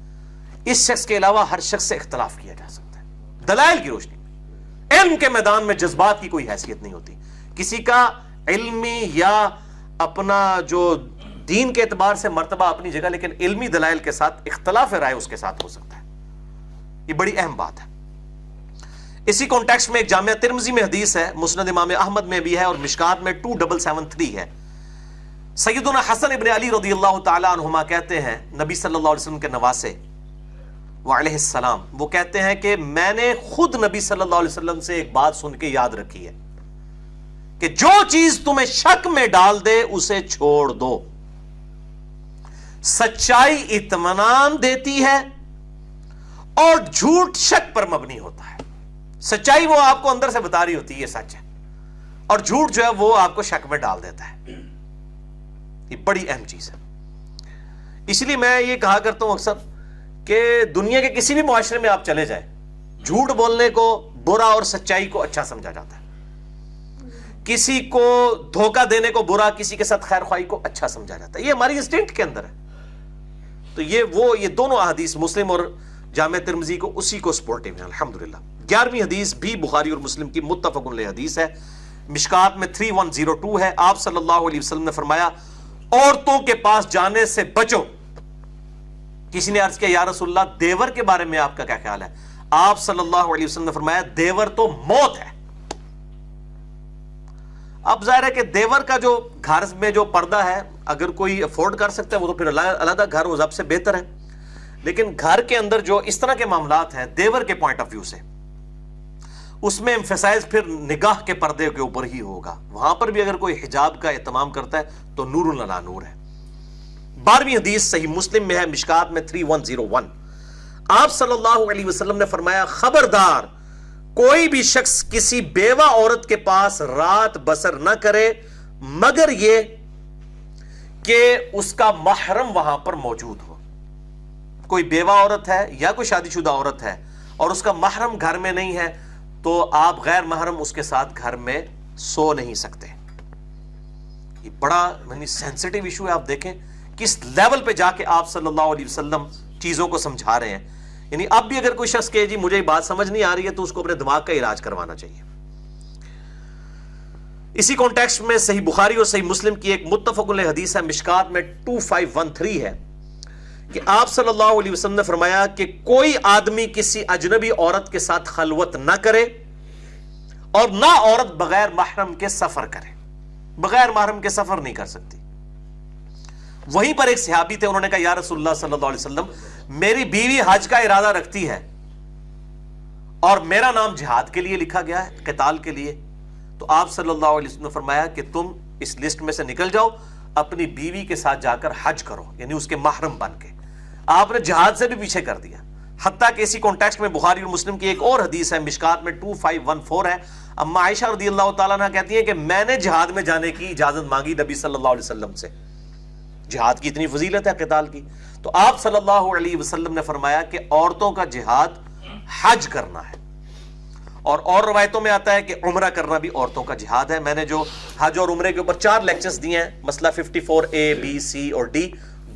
A: اس شخص کے علاوہ ہر شخص سے اختلاف کیا جا سکتا ہے دلائل کی روشنی میں. علم کے میدان میں جذبات کی کوئی حیثیت نہیں ہوتی. کسی کا علمی یا اپنا جو دین کے اعتبار سے مرتبہ اپنی جگہ, لیکن علمی دلائل کے ساتھ اختلاف رائے اس کے ساتھ ہو سکتا ہے. یہ بڑی اہم بات ہے. اسی کانٹیکسٹ میں ایک جامعہ ترمذی میں حدیث ہے, مسند امام احمد میں بھی ہے اور مشکات میں 2773 ہے. سیدنا حسن ابن علی رضی اللہ تعالی عنہما کہتے ہیں نبی صلی اللہ علیہ وسلم کے نواسے وعلیہ السلام وہ کہتے ہیں کہ میں نے خود نبی صلی اللہ علیہ وسلم سے ایک بات سن کے یاد رکھی ہے کہ جو چیز تمہیں شک میں ڈال دے اسے چھوڑ دو. سچائی اطمینان دیتی ہے اور جھوٹ شک پر مبنی ہوتا ہے. سچائی وہ آپ کو اندر سے بتا رہی ہوتی ہے یہ سچ ہے, اور جھوٹ جو ہے وہ آپ کو شک میں ڈال دیتا ہے. یہ بڑی اہم چیز ہے. اس لیے میں یہ کہا کرتا ہوں اکثر کہ دنیا کے کسی بھی معاشرے میں آپ چلے جائیں, جھوٹ بولنے کو برا اور سچائی کو اچھا سمجھا جاتا ہے. کسی کو دھوکہ دینے کو برا, کسی کے ساتھ خیر خواہی کو اچھا سمجھا جاتا ہے. یہ ہماری انسٹنکٹ کے اندر ہے. تو یہ دونوں احادیث مسلم اور جامع ترمذی کو اسی کو سپورٹیو ہیں الحمدللہ. 11ویں حدیث بھی بخاری اور مسلم کی متفق علیہ حدیث ہے, مشکات میں 3102 ہے. آپ صلی اللہ علیہ وسلم نے فرمایا عورتوں کے پاس جانے سے بچو. کسی نے عرض کیا یا رسول اللہ دیور کے بارے میں آپ کا کیا خیال ہے؟ آپ صلی اللہ علیہ وسلم نے فرمایا دیور تو موت ہے. اب ظاہر ہے کہ دیور کا جو گھر میں جو پردہ ہے اگر کوئی افورڈ کر سکتا ہے وہ تو پھر علیحدہ گھر وہ سب سے بہتر ہے, لیکن گھر کے اندر جو اس طرح کے معاملات ہیں دیور کے پوائنٹ آف ویو سے, اس میں ایمفیسائز پھر نگاہ کے پردے کے اوپر ہی ہوگا. وہاں پر بھی اگر کوئی حجاب کا اہتمام کرتا ہے تو نور علی نور ہے. 12ویں حدیث صحیح مسلم میں ہے, مشکات میں 3101. آپ صلی اللہ علیہ وسلم نے فرمایا خبردار کوئی بھی شخص کسی بیوہ عورت کے پاس رات بسر نہ کرے مگر یہ کہ اس کا محرم وہاں پر موجود ہو. کوئی بیوہ عورت ہے یا کوئی شادی شدہ عورت ہے اور اس کا محرم گھر میں نہیں ہے تو آپ غیر محرم اس کے ساتھ گھر میں سو نہیں سکتے. یہ بڑا سینسٹیو ایشو ہے. آپ دیکھیں کس لیول پہ جا کے آپ صلی اللہ علیہ وسلم چیزوں کو سمجھا رہے ہیں. یعنی اب بھی اگر کوئی شخص کہے جی مجھے یہ بات سمجھ نہیں آ رہی ہے تو اس کو اپنے دماغ کا علاج کروانا چاہیے. اسی کانٹیکسٹ میں صحیح بخاری اور صحیح مسلم کی ایک متفق علیہ حدیث ہے, مشکات میں 2513 ہے کہ آپ صلی اللہ علیہ وسلم نے فرمایا کہ کوئی آدمی کسی اجنبی عورت کے ساتھ خلوت نہ کرے اور نہ عورت بغیر محرم کے سفر کرے. بغیر محرم کے سفر نہیں کر سکتی. وہیں پر ایک صحابی تھے, انہوں نے کہا یا رسول اللہ صلی اللہ علیہ وسلم میری بیوی حج کا ارادہ رکھتی ہے اور میرا نام جہاد کے لیے لکھا گیا ہے, قتال کے لیے. تو آپ صلی اللہ علیہ وسلم نے فرمایا کہ تم اس لسٹ میں سے نکل جاؤ, اپنی بیوی کے ساتھ جا کر حج کرو, یعنی اس کے محرم بن کے. آپ نے جہاد سے بھی پیچھے کر دیا. حتیٰ کہ اسی کانٹیکسٹ میں بخاری اور مسلم کی ایک اور حدیث ہے, مشکات میں 2514 ہے. اما عائشہ رضی اللہ تعالیٰ عنہ کہتی ہیں کہ میں نے جہاد میں جانے کی اجازت مانگی نبی صلی اللہ علیہ وسلم سے. جہاد کی اتنی فضیلت ہے قتال کی. تو آپ صلی اللہ علیہ وسلم نے فرمایا کہ عورتوں کا جہاد حج کرنا ہے. اور روایتوں میں آتا ہے کہ عمرہ کرنا بھی عورتوں کا جہاد ہے. میں نے جو حج اور عمرے کے اوپر 4 لیکچرز دیے ہیں, مسئلہ 54A, B, C اور D,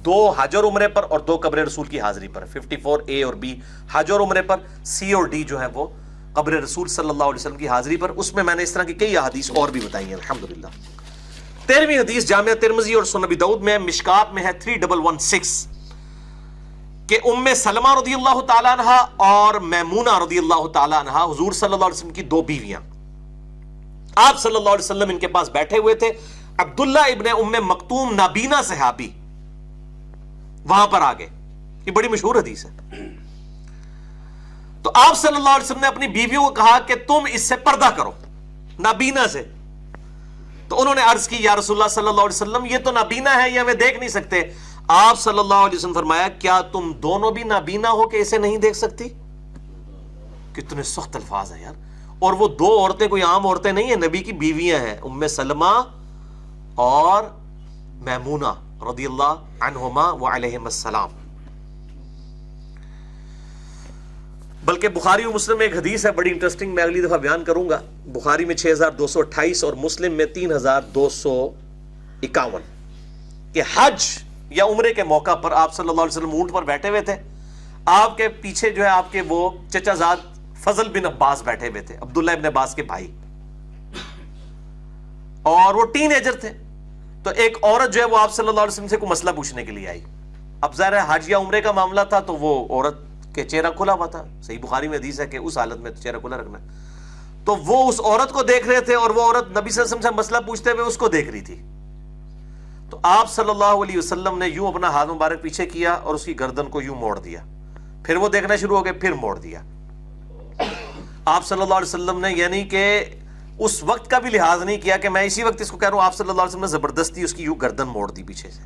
A: 2 حج اور عمرے پر اور 2 قبر رسول کی حاضری پر. 54A اور B حج اور عمرے پر, C اور D جو ہے وہ قبر رسول صلی اللہ علیہ وسلم کی حاضری پر. اس میں نے اس طرح کی کئی احادیث اور بھی بتائی ہیں الحمدللہ. 13ویں حدیث جامع ترمذی اور سنن ابی داؤد میں, مشکات میں ہے 3116 کہ ام سلمہ رضی اللہ تعالیٰ عنہ اور میمونہ رضی اللہ تعالیٰ عنہ حضور صلی اللہ علیہ وسلم کی 2 بیویاں, آپ صلی اللہ علیہ وسلم ان کے پاس بیٹھے ہوئے تھے. عبداللہ ابن ام مکتوم نابینا صحابی وہاں پر آ گئے. یہ بڑی مشہور حدیث ہے. تو آپ صلی اللہ علیہ وسلم نے اپنی بیویوں کو کہا کہ تم اس سے پردہ کرو, نابینا سے. تو انہوں نے عرض کی یا رسول اللہ صلی اللہ علیہ وسلم یہ تو نابینا ہے, یہ ہمیں دیکھ نہیں سکتے. آپ صلی اللہ علیہ وسلم فرمایا کیا تم دونوں بھی نابینا ہو کہ اسے نہیں دیکھ سکتی؟ کتنے سخت الفاظ ہیں یار. اور وہ 2 عورتیں کوئی عام عورتیں نہیں ہیں, نبی کی بیویاں ہیں, ام سلمہ اور میمونہ رضی اللہ عنہما وعلیہم السلام. بلکہ بخاری و مسلم میں ایک حدیث ہے بڑی انٹرسٹنگ, میں اگلی دفعہ بیان کروں گا. بخاری میں 6228 اور مسلم میں 3251 کہ حج یا عمرے کے موقع پر آپ صلی اللہ علیہ وسلم اونٹ پر بیٹھے ہوئے تھے. آپ کے پیچھے جو ہے آپ کے وہ چچا زاد فضل بن عباس بیٹھے ہوئے تھے, عبداللہ ابن عباس کے بھائی, اور وہ ٹین ایجر تھے. تو ایک عورت جو ہے وہ آپ صلی اللہ علیہ وسلم سے کوئی مسئلہ پوچھنے کے لیے آئی. اب ظاہر ہے حج یا عمرے کا معاملہ تھا تو وہ عورت کے چہرہ کھلا ہوا تھا. صحیح بخاری میں حدیث ہے کہ اس حالت میں چہرہ کھلا رکھنا. تو وہ اس عورت کو دیکھ رہے تھے اور وہ عورت نبی صلی اللہ علیہ وسلم سے مسئلہ پوچھتے ہوئے اس کو دیکھ رہی تھی. تو آپ صلی اللہ علیہ وسلم نے یوں اپنا ہاتھ مبارک پیچھے کیا اور اس کی گردن کو یوں موڑ دیا پھر وہ دیکھنا شروع ہو گئے، پھر موڑ دیا. آپ صلی اللہ علیہ وسلم نے یعنی کہ اس وقت کا بھی لحاظ نہیں کیا کہ میں اسی وقت اس کو کہہ رہا ہوں، آپ صلی اللہ علیہ وسلم نے زبردستی اس کی یوں گردن موڑ دی پیچھے سے.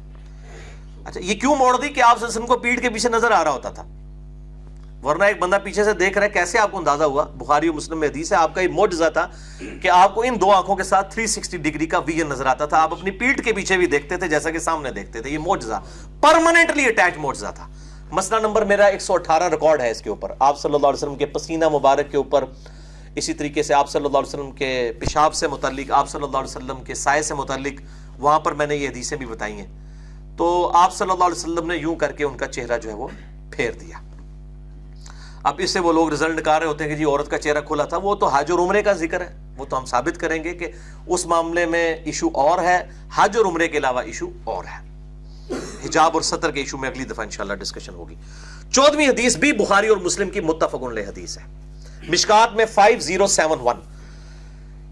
A: اچھا یہ کیوں موڑ دی؟ کہ آپ صلی اللہ علیہ وسلم کو پیٹھ کے پیچھے نظر آ رہا ہوتا تھا، ورنہ ایک بندہ پیچھے سے دیکھ رہا ہے، کیسے آپ کو اندازہ ہوا؟ بخاری اور مسلم میں حدیث ہے، آپ کا یہ معجزہ تھا کہ آپ کو ان دو آنکھوں کے ساتھ 360 ڈگری کا ویژن نظر آتا تھا. آپ اپنی پیٹھ کے پیچھے بھی دیکھتے تھے جیسا کہ سامنے دیکھتے تھے. یہ معجزہ پرماننٹلی اٹیچ معجزہ تھا. مسئلہ نمبر میرا 118 ریکارڈ ہے اس کے اوپر، آپ صلی اللہ علیہ وسلم کے پسینہ مبارک کے اوپر، اسی طریقے سے آپ صلی اللہ علیہ وسلم کے پیشاب سے متعلق، آپ صلی اللہ علیہ وسلم کے سائے سے متعلق، وہاں پر میں نے یہ حدیثیں بھی بتائی ہیں. تو آپ صلی اللہ علیہ وسلم نے یوں کر کے ان کا چہرہ جو ہے وہ پھیر دیا. اب اس سے وہ لوگ رزلٹ نکال رہے ہوتے ہیں کہ جی عورت کا چہرہ کھلا تھا، وہ تو حج اور عمرے کا ذکر ہے، وہ تو ہم ثابت کریں گے کہ اس معاملے میں ایشو اور ہے، حج اور عمرے کے علاوہ ایشو اور ہے. حجاب اور ستر کے ایشو میں اگلی دفعہ انشاءاللہ ڈسکشن ہوگی. 14ویں حدیث بھی بخاری اور مسلم کی متفق علیہ حدیث ہے، مشکات میں 5071.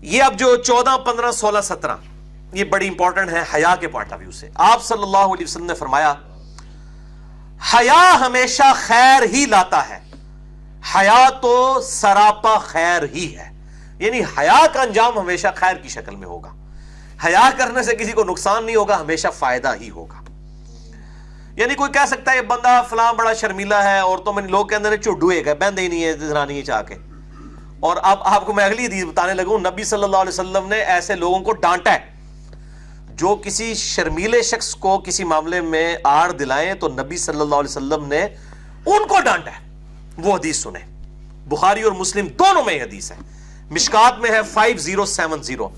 A: یہ اب جو 14 15 16 17 یہ بڑی امپورٹنٹ ہے حیا کے پوائنٹ آف ویو سے. آپ صلی اللہ علیہ وسلم نے فرمایا حیا ہمیشہ خیر ہی لاتا ہے، حیا تو سراپا خیر ہی ہے. یعنی حیا کا انجام ہمیشہ خیر کی شکل میں ہوگا. حیا کرنے سے کسی کو نقصان نہیں ہوگا، ہمیشہ فائدہ ہی ہوگا. یعنی کوئی کہہ سکتا ہے یہ بندہ فلاں بڑا شرمیلا ہے، عورتوں میں لوگ کہتے ہیں چڈو ہے، بہندے ہی نہیں ہے زنانی چاہ کے. اور اب آپ کو میں اگلی حدیث بتانے لگوں، نبی صلی اللہ علیہ وسلم نے ایسے لوگوں کو ڈانٹا ہے جو کسی شرمیلے شخص کو کسی معاملے میں آڑ دلائیں، تو نبی صلی اللہ علیہ وسلم نے ان کو ڈانٹا ہے. وہ حدیث سنیں، بخاری اور مسلم دونوں میں یہ حدیث ہے، مشکات میں ہے 5070.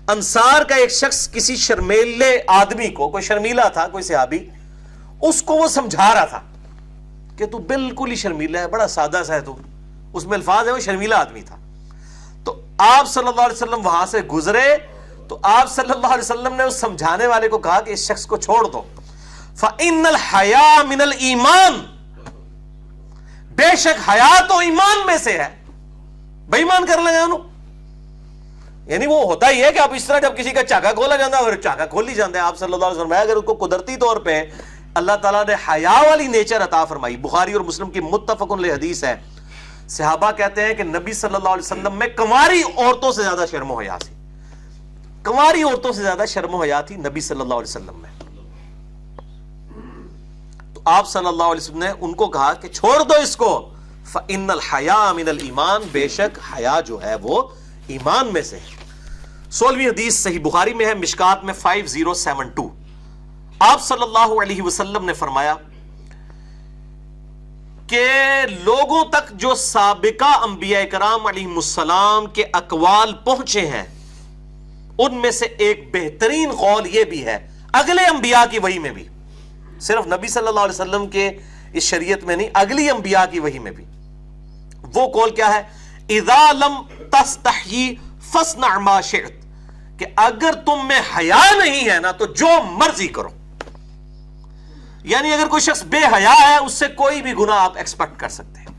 A: انصار کا ایک شخص کسی شرمیلے آدمی کو، کوئی شرمیلا تھا، کوئی صحابی، اس کو وہ سمجھا رہا تھا کہ تو بالکل ہی شرمیلا ہے، بڑا سادہ سا ہے تو. اس میں الفاظ ہے وہ شرمیلا آدمی تھا. تو آپ صلی اللہ علیہ وسلم وہاں سے گزرے تو آپ صلی اللہ علیہ وسلم نے اس سمجھانے والے کو کہا کہ اس شخص کو چھوڑ دو. فَإِنَّ الْحَيَاءَ مِنَ الْإِيمَانِ، بے شک حیا تو ایمان میں سے ہے. بے ایمان کر لیں انہوں. یعنی وہ ہوتا ہی ہے کہ آپ اس طرح جب کسی کا چاکا کھولا جاتا ہے اور چاکا کھول ہی جاتا ہے. آپ صلی اللہ علیہ وسلم اگر اس کو قدرتی طور پہ اللہ تعالیٰ نے حیا والی نیچر عطا فرمائی. بخاری اور مسلم کی متفق علیہ حدیث ہے، صحابہ کہتے ہیں کہ نبی صلی اللہ علیہ وسلم میں کنواری عورتوں سے زیادہ شرم و حیا تھی. کنواری عورتوں سے زیادہ شرم و حیا تھی نبی صلی اللہ علیہ وسلم میں. تو آپ صلی اللہ علیہ وسلم نے ان کو کہا کہ چھوڑ دو اس کو. فَإِنَّ الْحَيَاءَ مِنَ الْإِيمَانِ، بے شک حیا جو ہے وہ ایمان میں سے. 16ویں حدیث صحیح بخاری میں ہے، مشکات میں 5072. آپ صلی اللہ علیہ وسلم نے فرمایا کہ لوگوں تک جو سابقہ انبیاء کرام علیہم السلام کے اقوال پہنچے ہیں، ان میں سے ایک بہترین قول یہ بھی ہے، اگلے انبیاء کی وحی میں بھی، صرف نبی صلی اللہ علیہ وسلم کے اس شریعت میں نہیں، اگلی انبیاء کی وحی میں بھی. وہ قول کیا ہے؟ اذا لم تستحی فاصنع ما شئت، کہ اگر تم میں حیا نہیں ہے نا تو جو مرضی کرو. یعنی اگر کوئی شخص بے حیا ہے اس سے کوئی بھی گناہ آپ ایکسپیکٹ کر سکتے ہیں.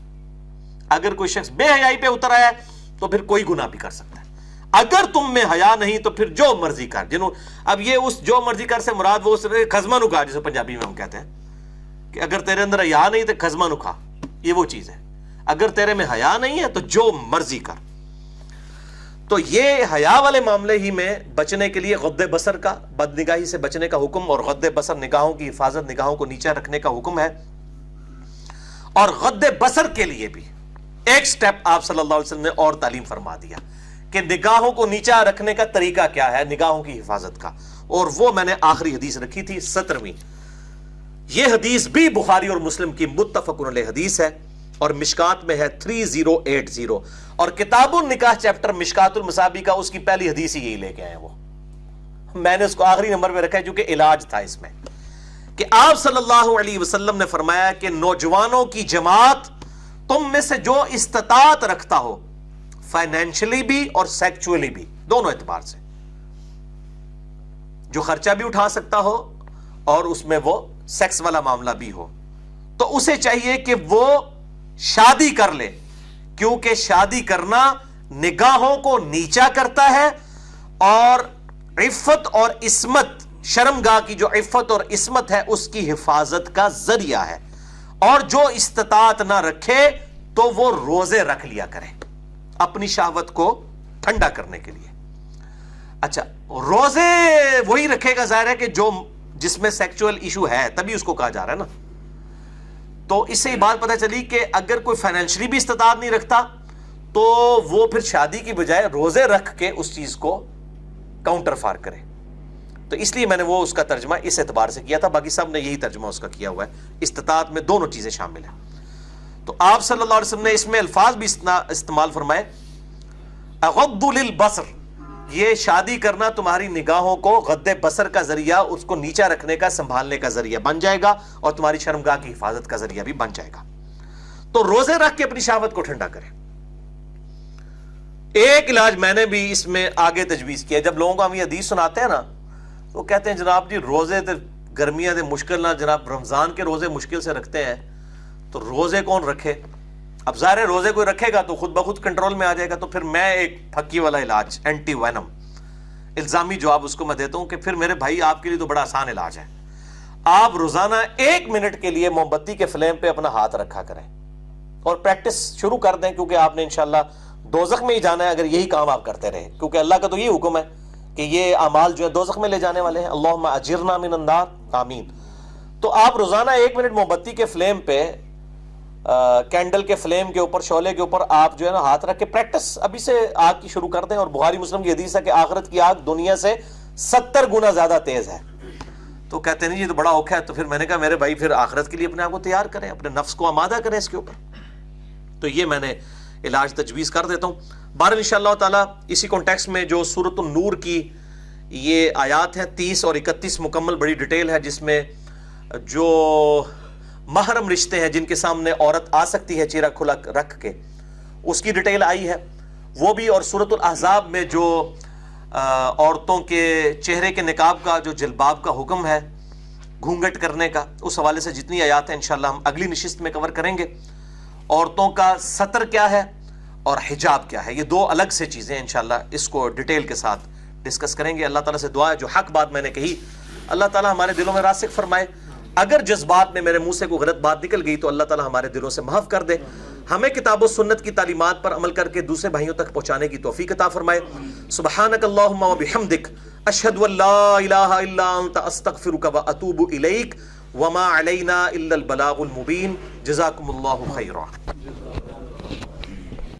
A: اگر کوئی شخص بے حیائی پہ اتر آیا ہے تو پھر کوئی گناہ بھی کر سکتا ہے. اگر تم میں حیا نہیں تو پھر جو مرضی کر. اب یہ اس جو مرضی کر سے مراد وہ خزمہ نو کھا، جسے پنجابی میں ہم کہتے ہیں کہ اگر تیرے اندر حیا نہیں تو خزمہ نو کھا. یہ وہ چیز ہے، اگر تیرے میں حیا نہیں ہے تو جو مرضی کر. تو یہ حیا والے معاملے ہی میں بچنے کے لیے غض بصر کا، بد نگاہی سے بچنے کا حکم، اور غض بصر نگاہوں کی حفاظت، نگاہوں کو نیچے رکھنے کا حکم ہے. اور غض بصر کے لیے بھی ایک سٹیپ آپ صلی اللہ علیہ وسلم نے اور تعلیم فرما دیا کہ نگاہوں کو نیچا رکھنے کا طریقہ کیا ہے، نگاہوں کی حفاظت کا. اور وہ میں نے آخری حدیث رکھی تھی 17ویں. یہ حدیث بھی بخاری اور مسلم کی متفق علیہ حدیث ہے اور مشکات میں ہے 3080. اور کتاب النکاح چیپٹر مشکات المصابیح کا اس کی پہلی حدیث ہی یہی لے کے آئے ہیں. وہ میں نے اس کو آخری نمبر پہ رکھا ہے کیونکہ علاج تھا اس میں، کہ آپ صلی اللہ علیہ وسلم نے فرمایا کہ نوجوانوں کی جماعت تم میں سے جو استطاعت رکھتا ہو، فائنینشلی بھی اور سیکچولی بھی، دونوں اعتبار سے، جو خرچہ بھی اٹھا سکتا ہو اور اس میں وہ سیکس والا معاملہ بھی ہو، تو اسے چاہیے کہ وہ شادی کر لے، کیونکہ شادی کرنا نگاہوں کو نیچا کرتا ہے اور عفت اور عصمت، شرمگاہ کی جو عفت اور عصمت ہے اس کی حفاظت کا ذریعہ ہے. اور جو استطاعت نہ رکھے تو وہ روزے رکھ لیا کرے اپنی شہوت کو ٹھنڈا کرنے کے لیے. اچھا روزے وہی رکھے گا ظاہر ہے کہ جس میں سیکچول ایشو ہے، تبھی اس کو کہا جا رہا ہے نا. تو اس سے یہ بات پتہ چلی کہ اگر کوئی فائنینشلی بھی استطاعت نہیں رکھتا تو وہ پھر شادی کی بجائے روزے رکھ کے اس چیز کو کاؤنٹر فار کرے. تو اس لیے میں نے وہ اس کا ترجمہ اس اعتبار سے کیا تھا، باقی سب نے یہی ترجمہ اس کا کیا ہوا ہے. استطاعت میں دونوں چیزیں شامل ہیں. تو آپ صلی اللہ علیہ وسلم نے اس میں الفاظ بھی استعمال فرمائے، اغض للبصر، یہ شادی کرنا تمہاری نگاہوں کو غض بصر کا ذریعہ، اس کو نیچا رکھنے کا، سنبھالنے کا ذریعہ بن جائے گا، اور تمہاری شرمگاہ کی حفاظت کا ذریعہ بھی بن جائے گا. تو روزے رکھ کے اپنی شہوت کو ٹھنڈا کریں. ایک علاج میں نے بھی اس میں آگے تجویز کیا. جب لوگوں کو ہم یہ حدیث سناتے ہیں نا تو کہتے ہیں جناب جی روزے تے گرمیاں دے مشکل نہ، جناب رمضان کے روزے مشکل سے رکھتے ہیں تو روزے کون رکھے؟ اب ظاہر ہے روزے کوئی رکھے گا تو خود بخود کنٹرول میں آ جائے گا. تو پھر میں ایک پھکی والا علاج، اینٹی وینم، الزامی جواب اس کو میں دیتا ہوں کہ پھر میرے بھائی آپ کے لیے تو بڑا آسان علاج ہے. آپ روزانہ 1 منٹ کے لیے موم بتی کے فلیم پہ اپنا ہاتھ رکھا کریں اور پریکٹس شروع کر دیں، کیونکہ آپ نے انشاءاللہ دوزخ میں ہی جانا ہے اگر یہی کام آپ کرتے رہے، کیونکہ اللہ کا تو یہ حکم ہے کہ یہ اعمال جو ہے دوزخ میں لے جانے والے ہیں. اللہم اجرنا من النار، آمین. تو آپ روزانہ 1 منٹ موم بتی کے فلیم پہ، کینڈل کے فلیم کے اوپر، شعلے کے اوپر آپ جو ہے نا ہاتھ رکھ کے پریکٹس ابھی سے آگ کی شروع کر دیں. اور بخاری مسلم کی حدیث ہے کہ آخرت کی آگ دنیا سے 70 گنا زیادہ تیز ہے. تو کہتے ہیں نہیں یہ تو بڑا اوکھا ہے. تو پھر میں نے کہا میرے بھائی پھر آخرت کے لیے اپنے آپ کو تیار کریں، اپنے نفس کو آمادہ کریں اس کے اوپر. تو یہ میں نے علاج تجویز کر دیتا ہوں. بہرحال انشاءاللہ تعالیٰ اسی کانٹیکس میں جو سورۃ النور کی یہ آیات ہیں 30 اور 31 مکمل بڑی ڈیٹیل ہے، جس میں جو محرم رشتے ہیں جن کے سامنے عورت آ سکتی ہے چہرہ کھلا رکھ کے، اس کی ڈیٹیل آئی ہے وہ بھی. اور سورۃ الاحزاب میں جو عورتوں کے چہرے کے نقاب کا، جو جلباب کا حکم ہے گھونگھٹ کرنے کا، اس حوالے سے جتنی آیات ہیں انشاءاللہ ہم اگلی نشست میں کور کریں گے. عورتوں کا ستر کیا ہے اور حجاب کیا ہے، یہ 2 الگ سے چیزیں انشاءاللہ اس کو ڈیٹیل کے ساتھ ڈسکس کریں گے. اللہ تعالیٰ سے دعا ہے جو حق بات میں نے کہی اللہ تعالیٰ ہمارے دلوں میں راسخ فرمائے. اگر جذبات میں میرے منہ سے کوئی غلط بات نکل گئی تو اللہ تعالیٰ ہمارے دلوں سے محف کر دے. ہمیں کتاب و سنت کی تعلیمات پر عمل کر کے دوسرے بھائیوں تک پہنچانے کی توفیق عطا فرمائے. سبحانک اللہم و بحمدک، اشہد ان لا الہ الا انت، استغفرک و اتوب الیک، وما علینا الا البلاغ المبین. جزاکم اللہ خیرا.